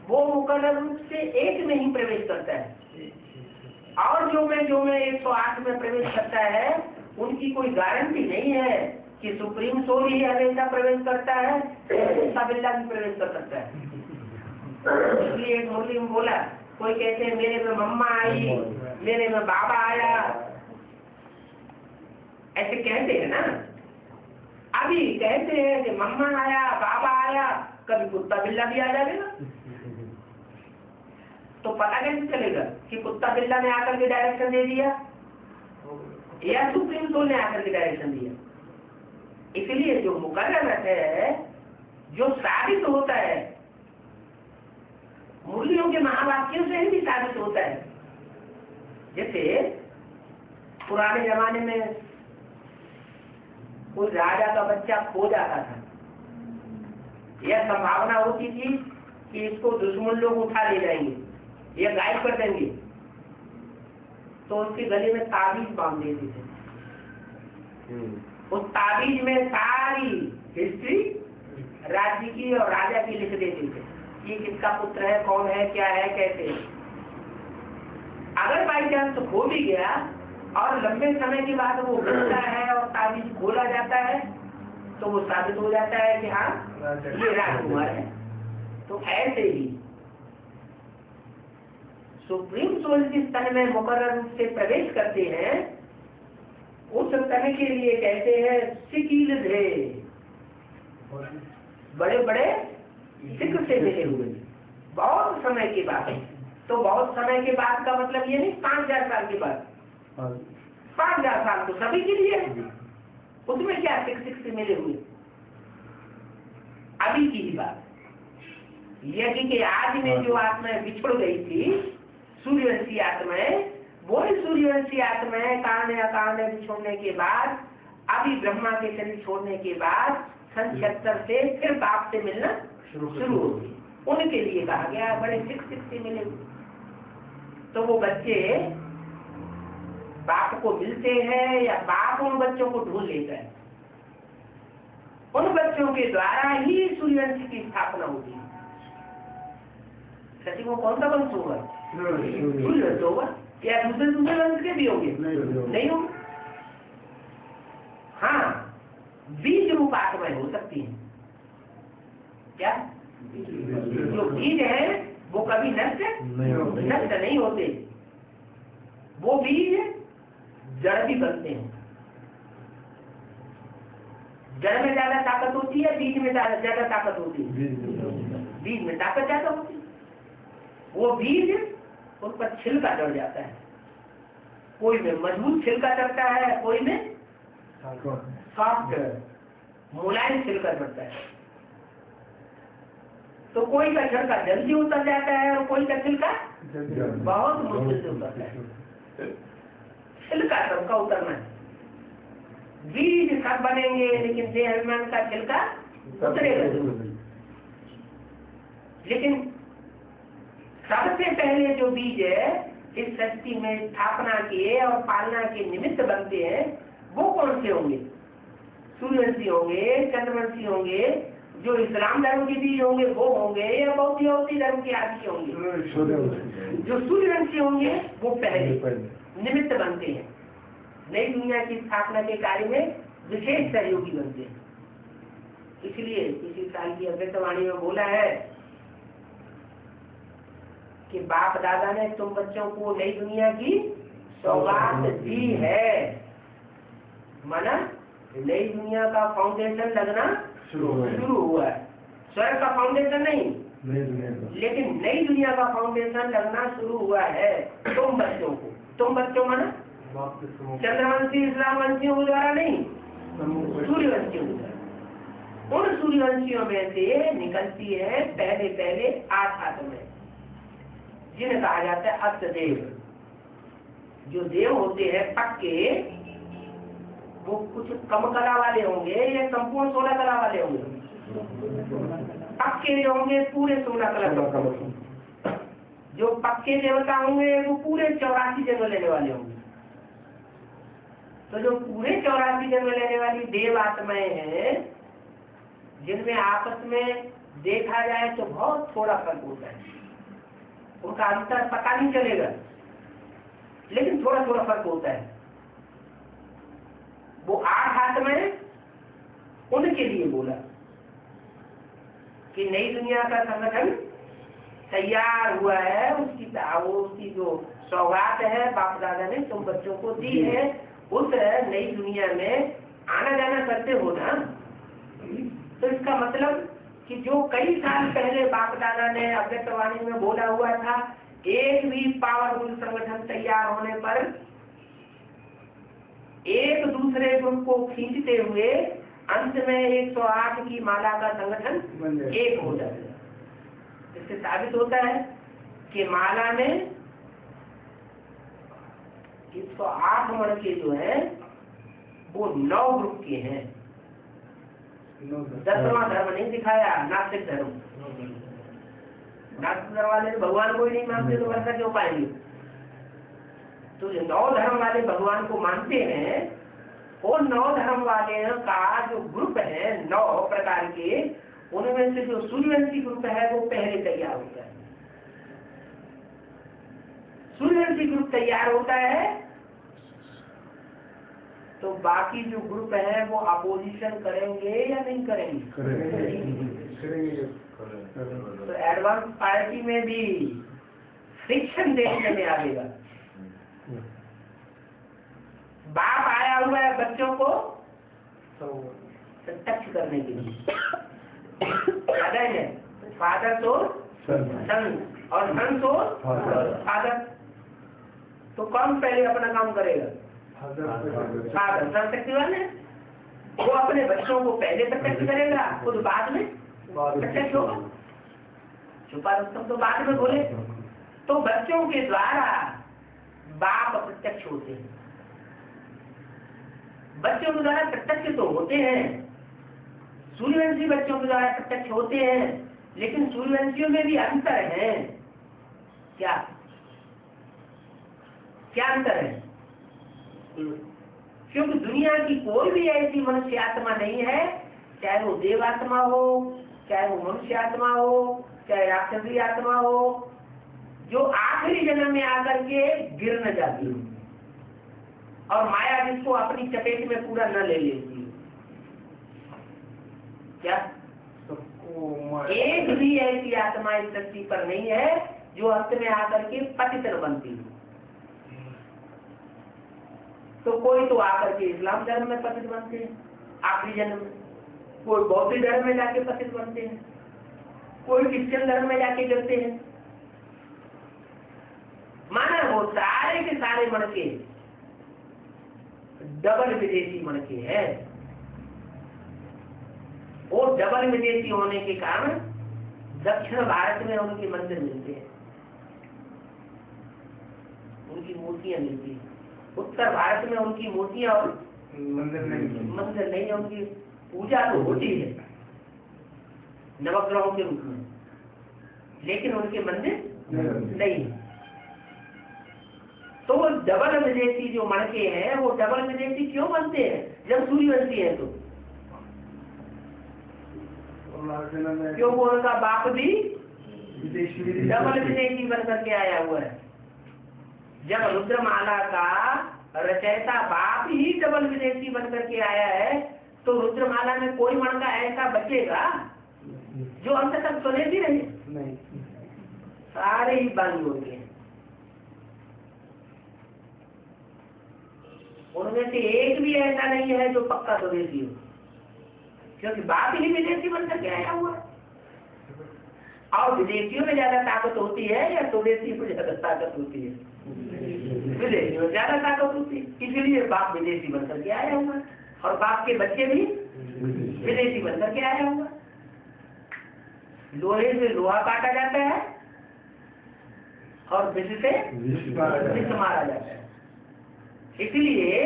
वो मुकर्रर रूप से एक में ही प्रवेश करता है और जो में 108 में प्रवेश करता है उनकी कोई गारंटी नहीं है कि सुप्रीम सोल ही हमेशा प्रवेश करता है, कुत्ता बिल्ला भी प्रवेश कर सकता है। इसलिए एक मुरली में बोला, कोई कहते हैं मेरे में मम्मा आई, मेरे में बाबा आया, ऐसे कहते हैं ना। अभी कहते हैं कि मम्मा आया, बाबा आया, कभी कुत्ता बिल्ला भी आ जाएगा, तो पता कैसे चलेगा कि कुत्ता बिल्ला ने आकर के डायरेक्शन दे दिया या सुप्रीम सोल ने आकर के डायरेक्शन दिया। इसलिए जो मुकर्रर है, जो साबित होता है, मुरलियों के महावाक्यों से ही साबित होता है। जैसे पुराने जमाने में कोई राजा का बच्चा खो जाता था, यह संभावना होती थी कि इसको दुश्मन लोग उठा ले जाएंगे या गायब कर देंगे, तो उसके गले में ताबीज बांध देते थे। उस ताबीज में सारी हिस्ट्री राज्य की और राजा की लिख देते थे, ये किसका पुत्र है, कौन है, क्या है, कैसे है। अगर बाई चांस तो खो भी गया और लंबे समय के बाद वो मिलता है और ताबीज खोला जाता है, तो वो साबित हो जाता है कि हाँ ये राजकुमार है। तो ऐसे ही सुप्रीम सोल जिस तन में मुकर्रर रूप से प्रवेश करते हैं, उस तन के लिए कहते हैं सिकील थे, बड़े बड़े सिक से मिले हुए। बहुत समय के बाद, तो बहुत समय के बाद का मतलब ये नहीं 5000 साल के बाद, 5000 साल तो सभी के लिए, उसमें क्या सिक से मिले हुए। अभी की ही बात, यज्ञ के आदि में जो आत्माएं बिछड़ गई थी, सूर्यवंशी आत्माएं, वही सूर्यवंशी आत्माएं कारण अकारण बिछोड़ने के बाद, अभी ब्रह्मा के शरीर छोड़ने के बाद सन 76 से फिर बाप से मिलना शुरू होगी। उनके लिए कहा गया बड़े सिक से मिले। तो वो बच्चे बाप को मिलते हैं या बाप उन बच्चों को ढूंढ लेता है, उन बच्चों के द्वारा ही सूर्यवंश की स्थापना होती है। सची को कौन सा वंश होगा? सूर्यवंश होगा। क्या दूसरे वंश के भी होंगे? नहीं होंगे। हाँ, बीज रूप आत्माएं हो सकती हैं। क्या जो बीज है वो कभी नष्ट नहीं होते, वो बीज जड़ भी बनते हैं। जड़ में ज्यादा ताकत होती है, बीज में ज्यादा ताकत होती है। बीज में ताकत ज्यादा होती है। वो बीज उन पर छिलका चढ़ जाता है, कोई में मजबूत छिलका चढ़ता है, कोई में सॉफ्ट मुलायम छिलका चढ़ता है। तो कोई का छिलका जल्दी उतर जाता है और कोई का छिलका बहुत मुश्किल से उतरता है। छिलका सबका उतरना है। बीज सब बनेंगे लेकिन देह अभिमान का छिलका उतरेगा। लेकिन सबसे पहले जो बीज है इस सृष्टि में स्थापना के और पालना के निमित्त बनते हैं, वो कौन से होंगे? सूर्यवंशी होंगे, चंद्रवंशी होंगे, जो इस्लाम धर्म के बीज होंगे वो होंगे, या बौद्ध धर्म के आदि होंगे। जो सूर्यवंशी होंगे वो पहले निमित्त बनते हैं, नई दुनिया की स्थापना के कार्य में विशेष सहयोगी बनते हैं। इसलिए इसी साल की अमृतवाणी में बोला है कि बाप दादा ने तुम बच्चों को नई दुनिया की सौगात दी है। माना नई दुनिया का फाउंडेशन लगना शुरू हुआ है। स्वर्ग का फाउंडेशन नहीं, लेकिन नई दुनिया का फाउंडेशन लगना शुरू हुआ है तुम बच्चों को। तुम बच्चों माना चंद्रवंशी इस्लाम वंशियों के द्वारा नहीं, सूर्यवंशियों के द्वारा। उन सूर्यवंशियों में से निकलती है पहले पहले 8 आत्माएं, जिन्हें कहा जाता है अष्टदेव। जो देव होते हैं पक्के, वो कुछ कम कला वाले होंगे या संपूर्ण 16 कला वाले होंगे। पक्के जो होंगे पूरे 16 कला। जो पक्के देवता होंगे वो पूरे 84 जन्म लेने वाले होंगे। तो जो पूरे 84 जन्म लेने वाली देव आत्माएं हैं, जिनमें आपस में देखा जाए तो बहुत थोड़ा फर्क होता है, उनका अंतर पता नहीं चलेगा, लेकिन थोड़ा थोड़ा फर्क होता है। वो 8 आत्माएं उनके लिए बोला कि नई दुनिया का संगठन तैयार हुआ है। उसकी जो सौगात है बाप दादा ने तुम बच्चों को दी है, उस नई दुनिया में आना जाना करते हो ना। तो इसका मतलब कि जो कई साल पहले बाप दादा ने अव्यक्तवाणी में बोला हुआ था, एक भी पावरफुल संगठन तैयार होने पर एक दूसरे ग्रुप को खींचते हुए अंत में 108 की माला का संगठन एक हो जाता है। इससे साबित होता है कि माला में 108 मण के जो है वो 9 ग्रुप के हैं। 10वां धर्म नहीं दिखाया, नास्तिक धर्म। नास्तिक धर्म वाले भगवान को ही नहीं मानते तो वर्षा क्यों पाएंगे। तो जो 9 धर्म वाले भगवान को मानते हैं, वो 9 धर्म वाले का जो ग्रुप है 9 प्रकार के, उनमें से जो सूर्यवंशी ग्रुप है वो पहले तैयार होता है। सूर्यवंशी ग्रुप तैयार होता है तो बाकी जो ग्रुप है वो अपोजिशन करेंगे या नहीं करेंगे? करेंगे। तो एडवांस पार्टी में भी फ्रिक्शन देखने में आएगा। बाप आया हुआ है बच्चों को टच करने के लिए। याद है, फादर तो सन और सन तो फादर। तो कौन पहले अपना काम करेगा? फादर। सर्वशक्तिवान है, वो अपने बच्चों को पहले प्रत्यक्ष करेगा, खुद बाद में प्रत्यक्ष होगा। छुपा रुस्तम तो बाद में बोले। तो बच्चों के द्वारा बाप प्रत्यक्ष होते हैं। बच्चों के द्वारा प्रत्यक्ष तो होते हैं, सूर्यवंशी बच्चों के द्वारा प्रत्यक्ष होते हैं, लेकिन सूर्यवंशियों में भी अंतर है। क्या क्या अंतर है? क्योंकि दुनिया की कोई भी ऐसी मनुष्य आत्मा नहीं है, चाहे वो देव आत्मा हो, चाहे वो मनुष्य आत्मा हो, चाहे राक्षसी आत्मा हो, जो आखिरी जन्म में आकर के गिर न जाती हो और माया जिसको अपनी चपेट में पूरा न ले लेती हो। क्या एक भी ऐसी आत्मा इस धरती पर नहीं है जो अंत में आकर के पतित बनती हो। तो कोई तो आकर के इस्लाम धर्म में पतित बनते हैं आखिरी जन्म में, कोई बौद्ध धर्म में जाके पतित बनते हैं, कोई क्रिश्चियन धर्म में जाके गिरते हैं। माना वो सारे के सारे मणके डबल विदेशी मणके हैं। वो डबल विदेशी होने के कारण दक्षिण भारत में उनके मंदिर मिलते हैं, उनकी मूर्तियां मिलती हैं। उत्तर भारत में उनकी मूर्तियां और मंदिर नहीं है। उनकी पूजा तो होती है नवग्रहों के रूप में, लेकिन उनके मंदिर नहीं। तो वो डबल विदेशी जो मणके हैं, वो डबल विदेशी क्यों बनते हैं जब सूर्यवंशी है? तो क्योंकि उनका बाप भी डबल विदेशी बन करके आया हुआ है। जब रुद्रमाला का रचयिता बाप ही डबल विदेशी बन करके आया है, तो रुद्रमाला में कोई मणका ऐसा बचेगा जो अंत तक सुने भी रहे? नहीं। सारे ही बंद होते हैं। उनमें से एक भी ऐसा नहीं है जो पक्का स्वदेशी हो, क्योंकि बाप ही विदेशी बन करके आया हुआ है। और विदेशियों में ज्यादा ताकत होती है या स्वदेशी में ज्यादा ताकत होती है? विदेशियों में ज्यादा ताकत होती है, इसलिए बाप विदेशी बन करके आया हुआ है और बाप के बच्चे भी विदेशी बन करके आया हुआ है। लोहे से लोहा काटा जाता है और विष से विष मारा जाता है। इसलिए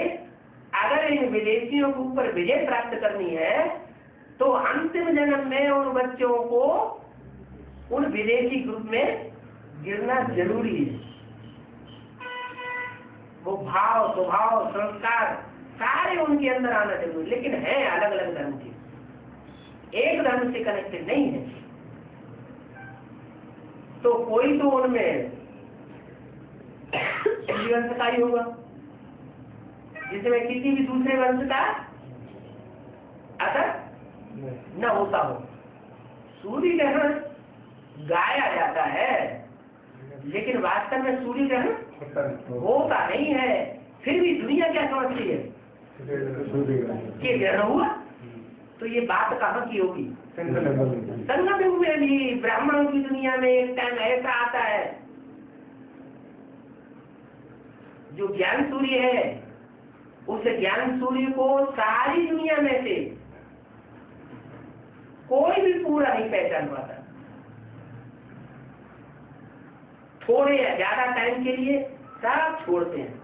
अगर इन विदेशियों के ऊपर विजय प्राप्त करनी है तो अंतिम जन्म में उन बच्चों को उन विदेशी ग्रुप में गिरना जरूरी है। वो भाव, स्वभाव, संस्कार सारे उनके अंदर आना जरूरी, लेकिन है अलग अलग धर्म के, एक धर्म से कनेक्टेड नहीं है। तो कोई तो उनमें वंश का ही होगा जिसमें किसी भी दूसरे वंश का असर न होता हो। सूर्य ग्रहण गाया जाता है लेकिन वास्तव में सूर्य ग्रहण होता नहीं है, फिर भी दुनिया क्या समझती है कि ग्रहण हुआ। तो ये बात कहाँ की होगी? संगम युग में भी ब्राह्मणों की दुनिया में एक टाइम ऐसा आता है जो ज्ञान सूर्य है, उस ज्ञान सूर्य को सारी दुनिया में से कोई भी पूरा नहीं पहचान पाता। थोड़े या ज्यादा टाइम के लिए सब छोड़ते हैं।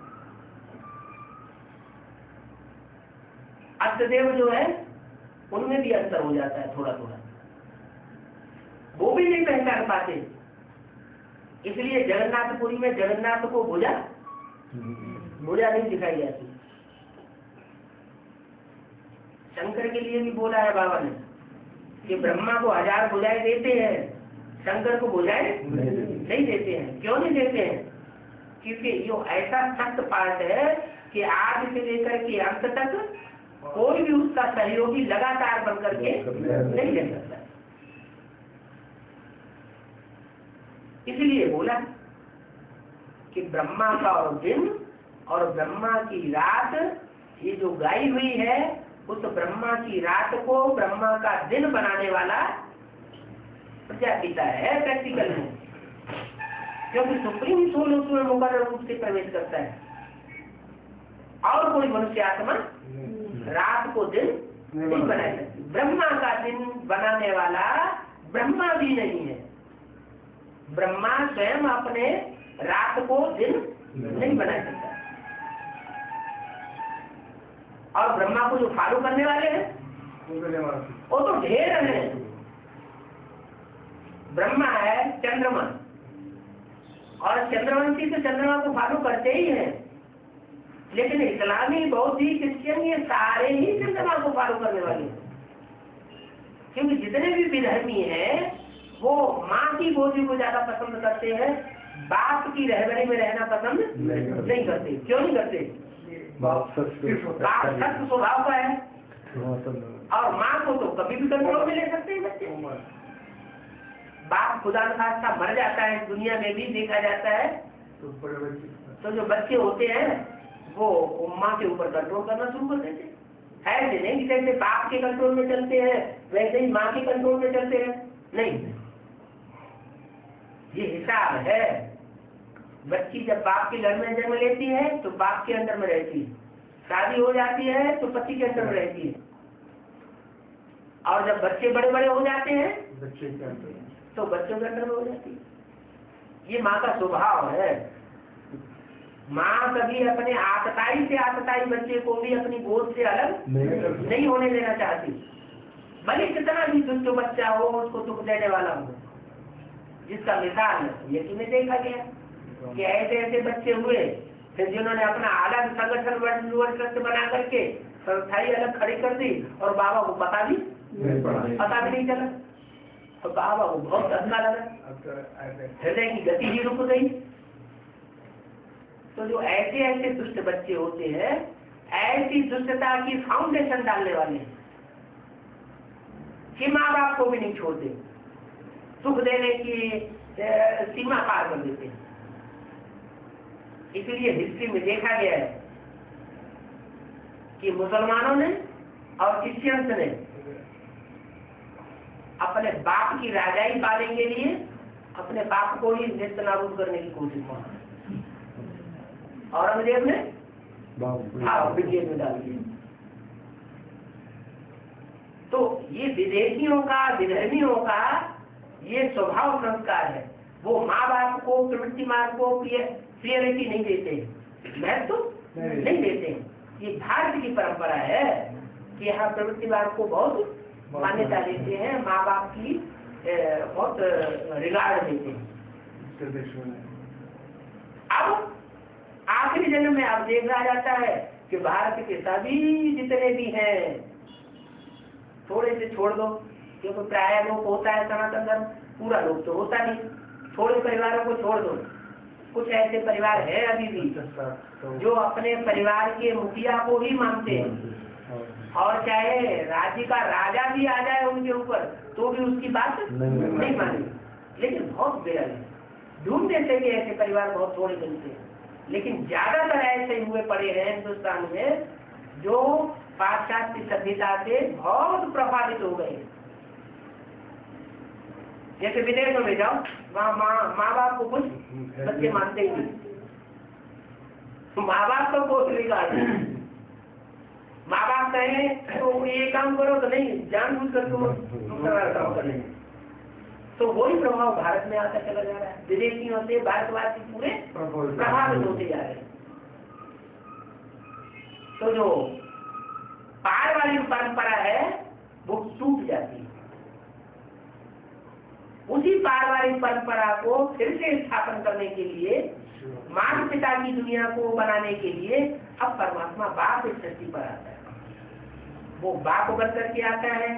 अष्टदेव जो है उनमें भी अंतर हो जाता है थोड़ा थोड़ा, वो भी नहीं पहचान पाते। इसलिए जगन्नाथपुरी में जगन्नाथ को भुजा नहीं दिखाई जाती। शंकर के लिए भी बोला है बाबा ने कि ब्रह्मा को 1000 भुजाएं देते हैं, शंकर को भुजाएं नहीं देते हैं। क्यों नहीं देते हैं? क्योंकि ये ऐसा सख्त पाठ है कि आज से लेकर के अंत तक कोई भी उसका सहयोगी लगातार बन करके नहीं रह सकता। इसलिए बोला कि ब्रह्मा का और दिन और ब्रह्मा की रात, ये जो गाई हुई है, उस ब्रह्मा की रात को ब्रह्मा का दिन बनाने वाला प्रजापिता है प्रैक्टिकल में, क्योंकि सुप्रीम सोल उसमें मुकर्रर रूप से प्रवेश करता है और कोई मनुष्य आत्मा रात को दिन नहीं बना सकती। ब्रह्मा का दिन बनाने वाला ब्रह्मा भी नहीं है। ब्रह्मा स्वयं अपने रात को दिन नहीं बना सकता। और ब्रह्मा को जो फॉलो करने वाले हैं वो तो ढेर हैं। ब्रह्मा है चंद्रमा, और चंद्रवंशी तो चंद्रमा को फॉलो करते ही हैं, लेकिन इस्लामी, बौद्धी, क्रिश्चियन ये सारे ही चंद्रमा को फॉलो करने वाले हैं। क्योंकि जितने भी विधर्मी हैं वो माँ की गोदी को ज्यादा पसंद करते हैं, बाप की रहबरी में रहना पसंद नहीं करते। क्यों नहीं करते? बाप सत्य स्वभाव का है और माँ को तो कभी भी कंट्रोल में ले सकते हैं बच्चे। बाप खुदा खास्ता मर जाता है, दुनिया में भी देखा जाता है, तो जो बच्चे होते हैं वो माँ के ऊपर कंट्रोल करना शुरू कर देते हैं। ऐसे नहीं जैसे बाप के कंट्रोल में चलते हैं वैसे ही माँ के कंट्रोल में चलते हैं, नहीं। ये हिसाब है। बच्ची जब बाप के घर में जन्म लेती है तो बाप के अंदर में रहती है, शादी हो जाती है तो पति के अंदर में रहती है, और जब बच्चे बड़े बड़े हो जाते हैं तो बच्चों के अंदर में हो जाती है। ये माँ का स्वभाव है। माँ कभी अपने आतताई से आतताई बच्चे को भी अपनी गोद से अलग नहीं होने देना चाहती, भले कितना भी दुष्ट बच्चा हो, उसको दुख देने वाला हो। जिसका मिसाल यही में देखा गया कि ऐसे ऐसे बच्चे हुए फिर जिन्होंने अपना अलग संगठन वर्ष बना करके संस्थाई अलग खड़ी कर दी और बाबा को पता भी नहीं चला, तो बाबा को बहुत अच्छा लगा, हृदय की गति ही रुक गई। तो जो ऐसे ऐसे दुष्ट बच्चे होते हैं, ऐसी दुष्टता की फाउंडेशन डालने वाले हैं, कि माँ बाप को भी नहीं छोड़ते, सुख देने की सीमा पार कर देते हैं। इसलिए हिस्ट्री में देखा गया है कि मुसलमानों ने और क्रिश्चियंस ने अपने बाप की राजाई पाने के लिए अपने बाप को ही नेस्त नाबूद करने की कोशिश की। औरंगजेब ने ब्रिगेड में डाल दिया। तो ये विदेशियों का, विधर्मियों का ये स्वभाव संस्कार है। वो माँ बाप को, प्रवृत्ति मार्ग को प्रियरिटी नहीं देते, महत्व नहीं देते। ये भारत की परंपरा है कि यहाँ प्रवृत्ति मार्ग को बहुत मान्यता देते हैं, माँ बाप की बहुत रिगार्ड देते हैं। अब आखिरी जन्म में अब देखा जाता है कि भारत के सभी जितने भी हैं थोड़े से छोड़ दो, क्योंकि प्राय लोग होता है सनातन धर्म, पूरा लोग तो होता नहीं, थोड़े परिवारों को छोड़ दो। कुछ ऐसे परिवार है अभी भी जो अपने परिवार के मुखिया को ही मानते हैं, और चाहे राज्य का राजा भी आ जाए उनके ऊपर तो भी उसकी बात नहीं मानी। लेकिन बहुत बेरल है, ढूंढने से भी ऐसे परिवार बहुत थोड़े मिलते हैं। लेकिन ज्यादातर ऐसे हुए पड़े हैं हिंदुस्तान में जो पाश्चात्य सभ्यता से बहुत प्रभावित हो गए। जैसे विदेशों में जाओ, वहाँ माँ बाप को कुछ बच्चे मानते ही नहीं, माँ बाप को कोई रिगार्ड नहीं। माँ बाप कहें तो ये काम करो तो नहीं, जानबूझ कर तुम दूसरा काम कर लेंगे। तो वही प्रभाव भारत में आता चला जा रहा है। विदेशियों से भारतवासी पूरे प्रभावित होते जा रहे हैं। तो जो पार वाली परंपरा है वो टूट जाती है। उसी पार वाली परंपरा को फिर से स्थापन करने के लिए, माता पिता की दुनिया को बनाने के लिए अब परमात्मा बाप इस धरती पर आता है। वो बाप बन करके आता है,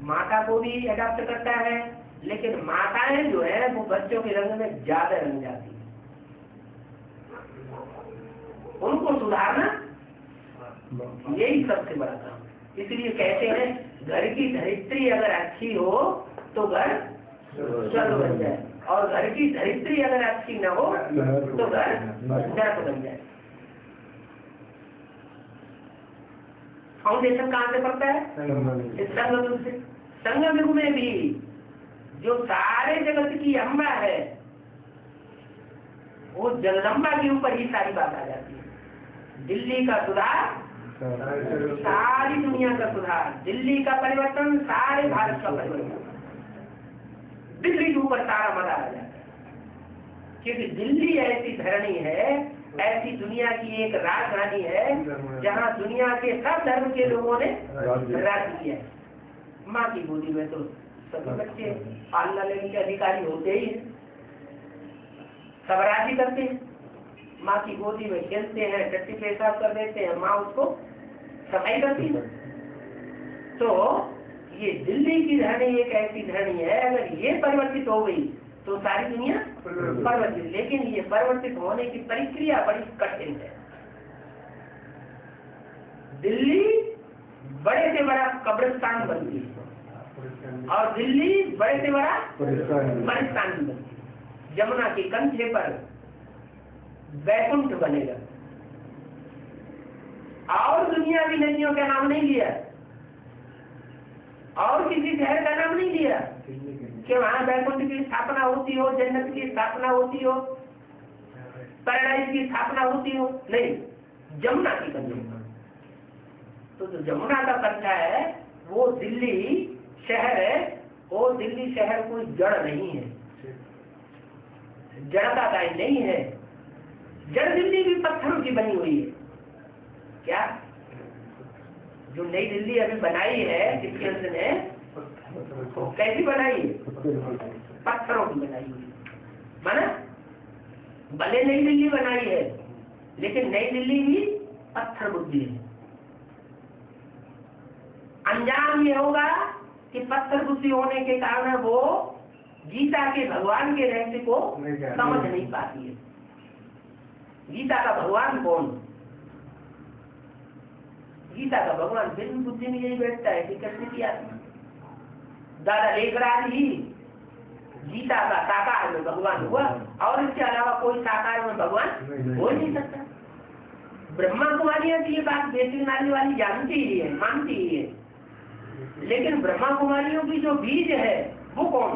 माता को भी अडॉप्ट करता है, लेकिन माताएं जो है वो बच्चों के रंग में ज्यादा रंग जाती है। उनको सुधारना यही सबसे बड़ा काम। इसलिए कहते हैं घर की धरित्री अगर अच्छी हो तो घर स्वर्ग बन जाए, और घर की धरित्री अगर अच्छी न हो तो घर नरक बन जाए। फाउंडेशन कहाँ से पड़ता है? संगम से। संगम युग में भी जो सारे जगत की अम्बा है वो जगदम्बा के ऊपर ही सारी बात आ जाती है। दिल्ली का सुधार सारी दुनिया का सुधार, दिल्ली का परिवर्तन सारे भारत का परिवर्तन, दिल्ली के ऊपर सारा मजा आ जाता है। क्योंकि दिल्ली ऐसी धरणी है, ऐसी दुनिया की एक राजधानी है जहाँ दुनिया के सब धर्म के लोगों ने राज्य किया है। माँ की गोदी में तो सभी बच्चे पालना लेने के अधिकारी होते ही हैं, सब राज्य करते हैं। माँ की गोदी में खेलते हैं, टट्टी पेशाब कर देते हैं, माँ उसको सफाई करती है। तो ये दिल्ली की धरणी एक ऐसी धरणी है, अगर ये परिवर्तित हो गई तो सारी दुनिया परिवर्तित। लेकिन ये परिवर्तित होने की प्रक्रिया बड़ी कठिन है। दिल्ली बड़े से बड़ा कब्रिस्तान बनती है और दिल्ली बड़े से बड़ा परिस्तान भी बनती है। जमुना के कंठे पर वैकुंठ बनेगा, और दुनिया भी नदियों का नाम नहीं लिया, और किसी शहर का नाम नहीं लिया कि वहां वैकुंठ की स्थापना होती हो, जन्नत की स्थापना होती हो, पैराडाइज की स्थापना होती हो, नहीं, जमुना की कंठे। तो जो जमुना का कंठा है वो दिल्ली शहर है। वो दिल्ली शहर कोई जड़ नहीं है, जड़ का दाई नहीं है। जड़ दिल्ली भी पत्थरों की बनी हुई है। क्या जो नई दिल्ली अभी बनाई है क्रिश्चियंस ने, तो कैसी बनाई है? पत्थरों की बनाई हुई है। माना भले नई दिल्ली बनाई है, लेकिन नई दिल्ली भी पत्थर बुद्धि है। अंजाम ये होगा कि पत्थर बुद्धि होने के कारण वो गीता के भगवान के रहस्य को समझ नहीं पाती है। गीता का भगवान कौन? गीता का भगवान बिल्कुल बुद्धि में यही बैठता है कि कृष्ण की आत्मा। दादा लेखराज ही गीता का साकार में भगवान हुआ, और इसके अलावा कोई साकार में भगवान हो नहीं सकता। ब्रह्मा कुमारियां की ये बात बेसिक नाली वाली जानती ही है, मानती ही है, लेकिन ब्रह्मा कुमारियों की जो बीज है वो कौन?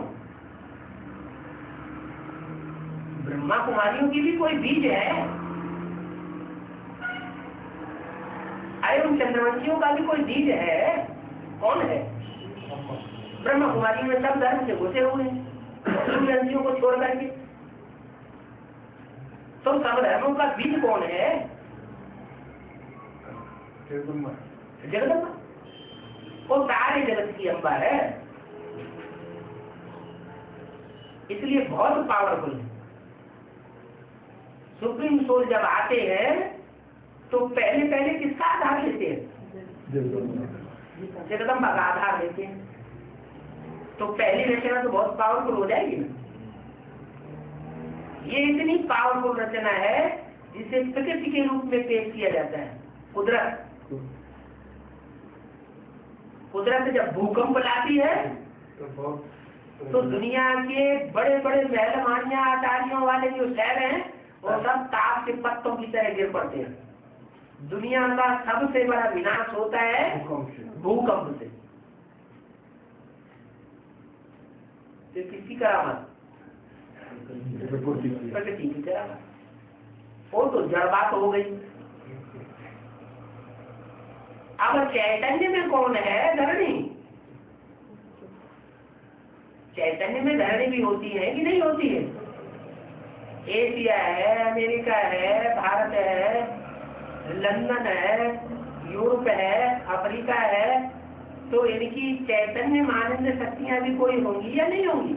ब्रह्मा कुमारियों की भी कोई बीज है, अयम चंद्रवंशियों का भी कोई बीज है, कौन है? ब्रह्मा कुमारी में सब धर्म से घुसे हुए हैं, सूर्यवंशियों को छोड़ करके। तो सब धर्मों का बीज कौन है? जगदम्बा। वो सारे जगत की अम्बा है, इसलिए बहुत पावरफुल है। सुप्रीम सोल जब आते हैं तो पहले पहले किसका आधार लेते हैं? जगदम्बा का आधार लेते हैं। तो पहली रचना तो बहुत पावरफुल हो जाएगी ना। ये इतनी पावरफुल रचना है जिसे प्रकृति के रूप में पेश किया जाता है। कुदरत जब भूकंप लाती है तो दुनिया के बड़े बड़े महल मानिया अटारियों वाले जो शहर हैं वो सब ताप के पत्तों की तरह गिर पड़ते हैं। दुनिया का सबसे बड़ा विनाश होता है भूकंप से। तो किसकी करामत? प्रकृति की करामत। वो तो जड़ बात हो गई। अब चैतन्य में कौन है? धरणी। चैतन्य में धरणी भी होती है कि नहीं होती है? एशिया है, अमेरिका है, भारत है, लंदन है, यूरोप है, अफ्रीका है, तो इनकी चैतन्य मानंद शक्तियां भी कोई होंगी या नहीं होंगी?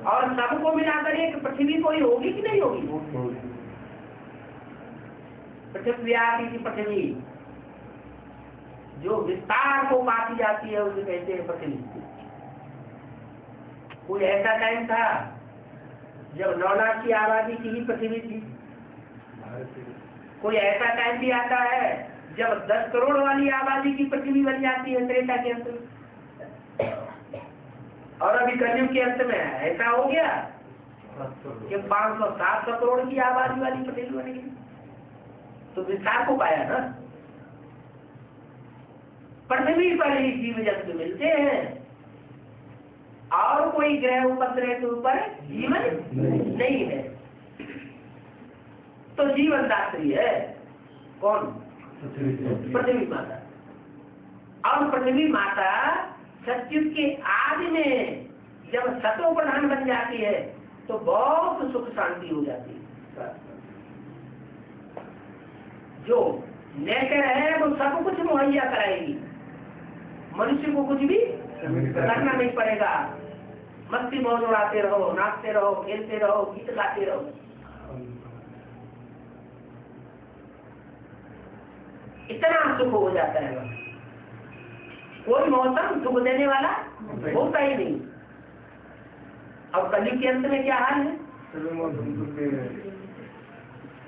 और सबको मिलाकर एक पृथ्वी कोई होगी कि नहीं होगी? पृथ्वी की पृथ्वी जो विस्तार को पाती जाती है उसे कहते हैं पृथ्वी। कोई ऐसा टाइम था जब 9 लाख की आबादी की ही पृथ्वी थी। कोई ऐसा टाइम भी आता है जब 10 करोड़ वाली आबादी की पृथ्वी बन जाती है त्रेता के अंत में। और अभी कलयुग के अंत में ऐसा हो गया कि 500-700 करोड़ की आबादी वाली पृथ्वी बन गई। तो विस्तार को पाया ना। पृथ्वी पर ही जीव जंतु मिलते हैं और कोई ग्रह उपग्रह के ऊपर जीवन नहीं है। तो जीवन दात्री है कौन? पृथ्वी माता। और पृथ्वी माता सतयुग के आदि में जब सतो प्रधान बन जाती है तो बहुत सुख शांति हो जाती है। जो नेचर है वो सब कुछ मुहैया कराएगी, मनुष्य को कुछ भी करना नहीं पड़ेगा। मस्ती मौज उड़ाते रहो, नाचते रहो, खेलते रहो, गीत गाते रहो। इतना सुख हो जाता है। कोई मौसम सुख देने वाला होता ही नहीं। अब कलयुग के अंत में क्या हाल है?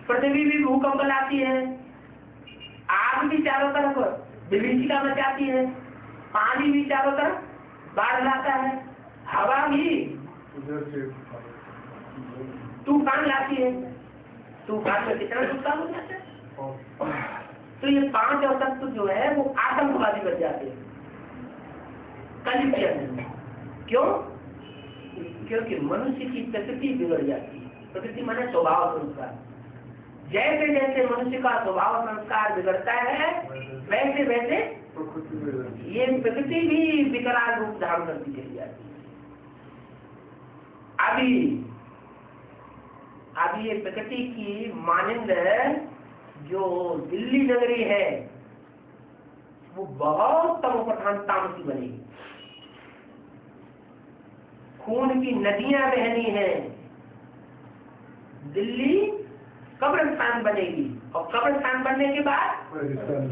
पृथ्वी भी भूकंप लाती है, आग भी चारों तरफ विभीषिका मचाती है, पानी भी चारों तरफ बाढ़ लाता है, हवा भी तूफान लाती है। तूफान में कितना नुकसान हो जाता है। तो ये 5 तत्व जो है वो आतंकवादी बन जाते हैं कलयुग के अंदर। क्यों? क्योंकि मनुष्य की प्रकृति बिगड़ जाती है। प्रकृति माने स्वभाव संस्कार। जैसे जैसे मनुष्य का स्वभाव संस्कार बिगड़ता है वैसे वैसे ये प्रकृति भी विकराल रूप धारण करती चली जाती है। अभी ये प्रकृति की मानंद जो दिल्ली नगरी है वो बहुत तमो प्रधान तामसी बनेगी। खून की नदियां बहनी है। दिल्ली कब्रिस्तान बनेगी और कब्रिस्तान बनने के बाद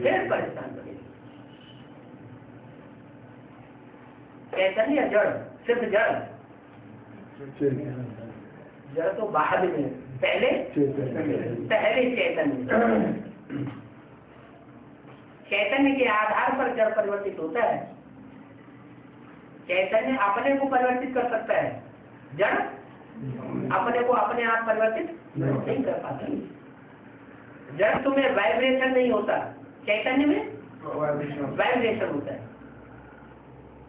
फिर परेशान बनेगी। चैतन्य जड़, सिर्फ जड़। जड़ तो बाद में, पहले चैतन्य। चैतन्य के आधार पर जड़ परिवर्तित होता है। चैतन्य अपने को परिवर्तित कर सकता है, जड़ अपने को अपने आप परिवर्तित नहीं कर पाता। जड़ तुम्हें वाइब्रेशन नहीं होता, चैतन्य में वाइब्रेशन होता है,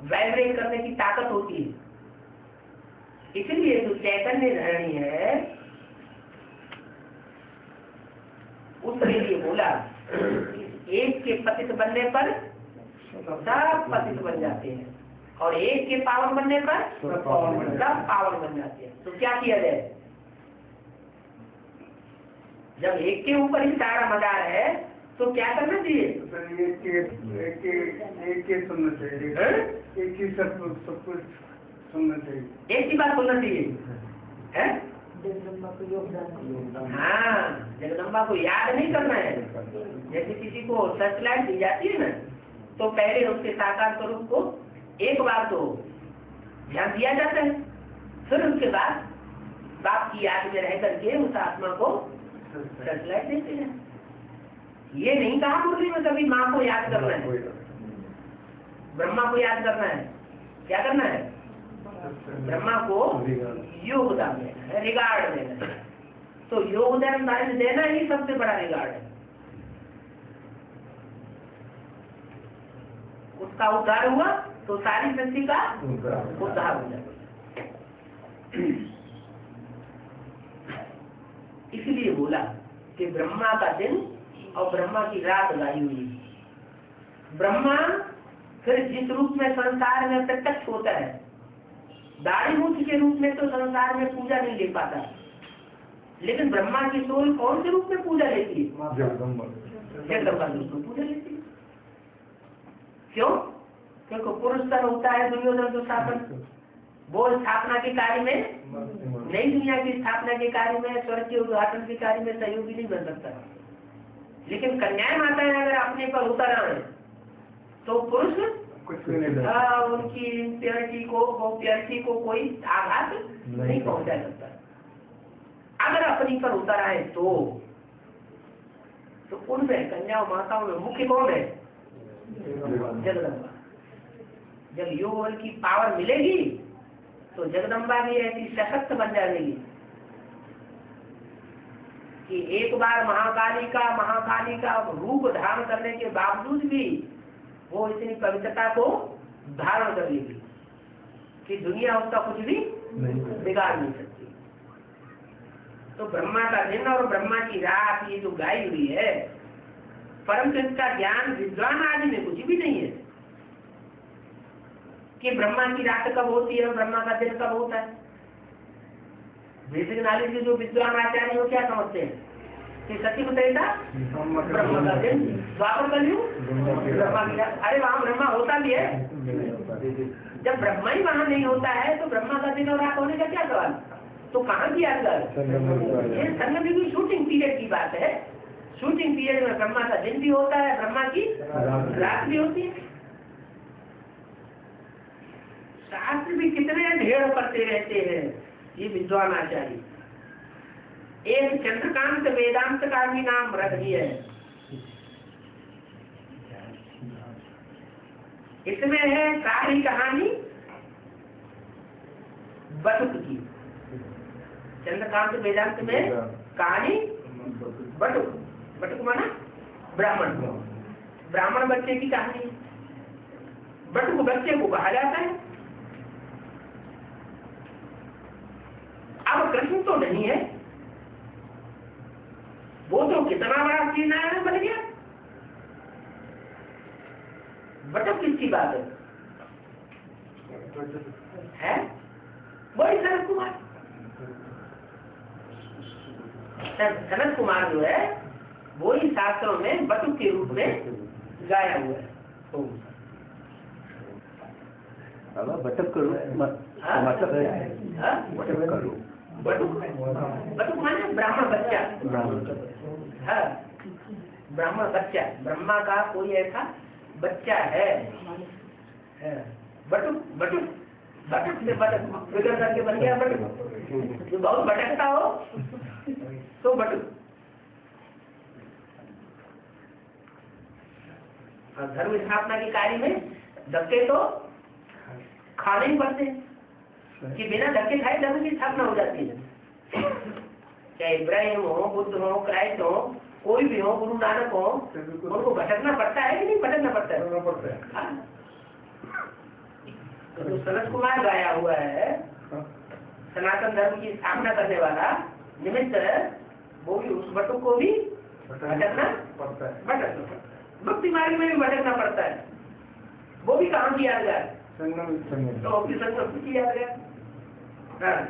वाइब्रेट करने की ताकत होती है। इसलिए जो चैतन्य धरणी है उसके लिए बोला एक के पतित बनने पर सब पतित बन जाते हैं और एक के पावन बनने पर सब पावन बन जाते हैं। तो क्या किया जाए? जब एक के ऊपर ही सारा मदार है तो क्या करना चाहिए? एक ही सुनना चाहिए, एक ही सब कुछ सुनना चाहिए, एक ही बात सुनना चाहिए है? जगदम्बा को योगदान। हाँ, जगदम्बा को याद नहीं करना है। जैसे किसी को सर्चलाइट दी जाती है ना, तो पहले उसके साकार स्वरूप को एक बार तो ध्यान दिया जाता है, फिर उसके बाद बाप की याद में रह करके उस आत्मा को सर्चलाइट देते हैं। ये नहीं कहा मुरली में कभी माँ को याद करना है, ब्रह्मा को याद करना है। क्या करना है? ब्रह्मा को योगदान देना है, रिगार्ड देना है। तो योगदान देना ही सबसे बड़ा रिगार्ड है। उसका उद्धार हुआ तो सारी सृष्टि का उद्धार हो जाएगा। इसलिए बोला कि ब्रह्मा का दिन और ब्रह्मा की रात गाई हुई। ब्रह्मा फिर जिस रूप में संसार में प्रत्यक्ष होता है, दाढ़ी मूछ के रूप में तो संसार में पूजा नहीं ले पाता, लेकिन ब्रह्मा की सोल कौन से रूप में पूजा लेती है? जगदम्बा रूप में पूजा लेती है। क्यों? क्योंकि पुरुष तन होता है दुर्योधन दुशासन, वो स्थापना के कार्य में, नई दुनिया की स्थापना के कार्य में, स्वर्ग के उद्घाटन के कार्य में सहयोगी नहीं बन सकता। लेकिन कन्याएं माताएं अगर अपने पर उतर आए तो पुरुष उनकी प्योरिटी को कोई आघात नहीं पहुंचा सकता। अगर अपनी पर उतर आए तो उनमें कन्याओं माताओं में मुख्य कौन है? जगदम्बा। जब योग बल की पावर मिलेगी तो जगदम्बा भी ऐसी सशक्त बन जाएगी कि एक बार महाकाली का रूप धारण करने के बावजूद भी वो इतनी पवित्रता को धारण कर लेगी कि दुनिया उसका कुछ भी बिगाड़ नहीं सकती। तो ब्रह्मा का दिन और ब्रह्मा की रात ये जो गाई हुई है, परम का ज्ञान विद्वान आदि में कुछ भी नहीं है कि ब्रह्मा की रात कब होती है और ब्रह्मा का दिन कब होता है। बेसिक नॉलेज के जो विद्वान आचार्य हो क्या समझते हैं कि सत्य बताएगा ब्रह्मा का दिन, द्वापर कलयुग ब्रह्मा की रात। अरे वहाँ ब्रह्मा होता भी है, जब ब्रह्मा ही वहाँ नहीं होता है तो ब्रह्मा का दिन और रात होने का क्या सवाल? तो कहाँ की यादगार? ये संगम की शूटिंग पीरियड की बात है। शूटिंग पीरियड में ब्रह्मा का दिन भी होता है, ब्रह्मा की रात भी होती है। शास्त्र भी कितने ढेर करते रहते हैं ये विद्वान आचार्य। एक चंद्रकांत वेदांत का भी नाम रख दिया है। इसमें है सारी कहानी बटुक की। चंद्रकांत वेदांत में कहानी बटुक माना ब्राह्मण बच्चे की कहानी। बटुक बच्चे को कहा जाता है। अब कृष्ण तो नहीं है, वो तो कितना बड़ा श्री नारायण बन गया। बटुक किसकी बात है? वही सनत कुमार। सनत कुमार जो है वही शास्त्रों में बटुक के रूप में गाया हुआ है। बटुक करो मतलब है बटुक माने ब्राह्मण बच्चा। हाँ, ब्राह्मण बच्चा, ब्रह्मा का कोई ऐसा बच्चा है। बटुक से बटक फिगर करके बन गया बटुक। जो बहुत भटकता हो तो बटुक। धर्म स्थापना के कार्य में दबके तो खाने ही पड़ते हैं कि बिना धक्के खाए धर्म की स्थापना हो जाती है। चाहे इब्राहिम हो, बुद्ध हो, क्राइस्ट हो, कोई भी हो, गुरु नानक हो, उनको भटकना पड़ता है कि नहीं भटकना पड़ता है? हाँ। तो सनत कुमार गाया हुआ है सनातन धर्म की स्थापना करने वाला निमित्त, वो भी उस बटुक को भी भटकना पड़ता है। भक्ति मार्ग में भी भटकना पड़ता है। वो भी कहाँ किया गया? तो ऑफिस किया गया। हाँ।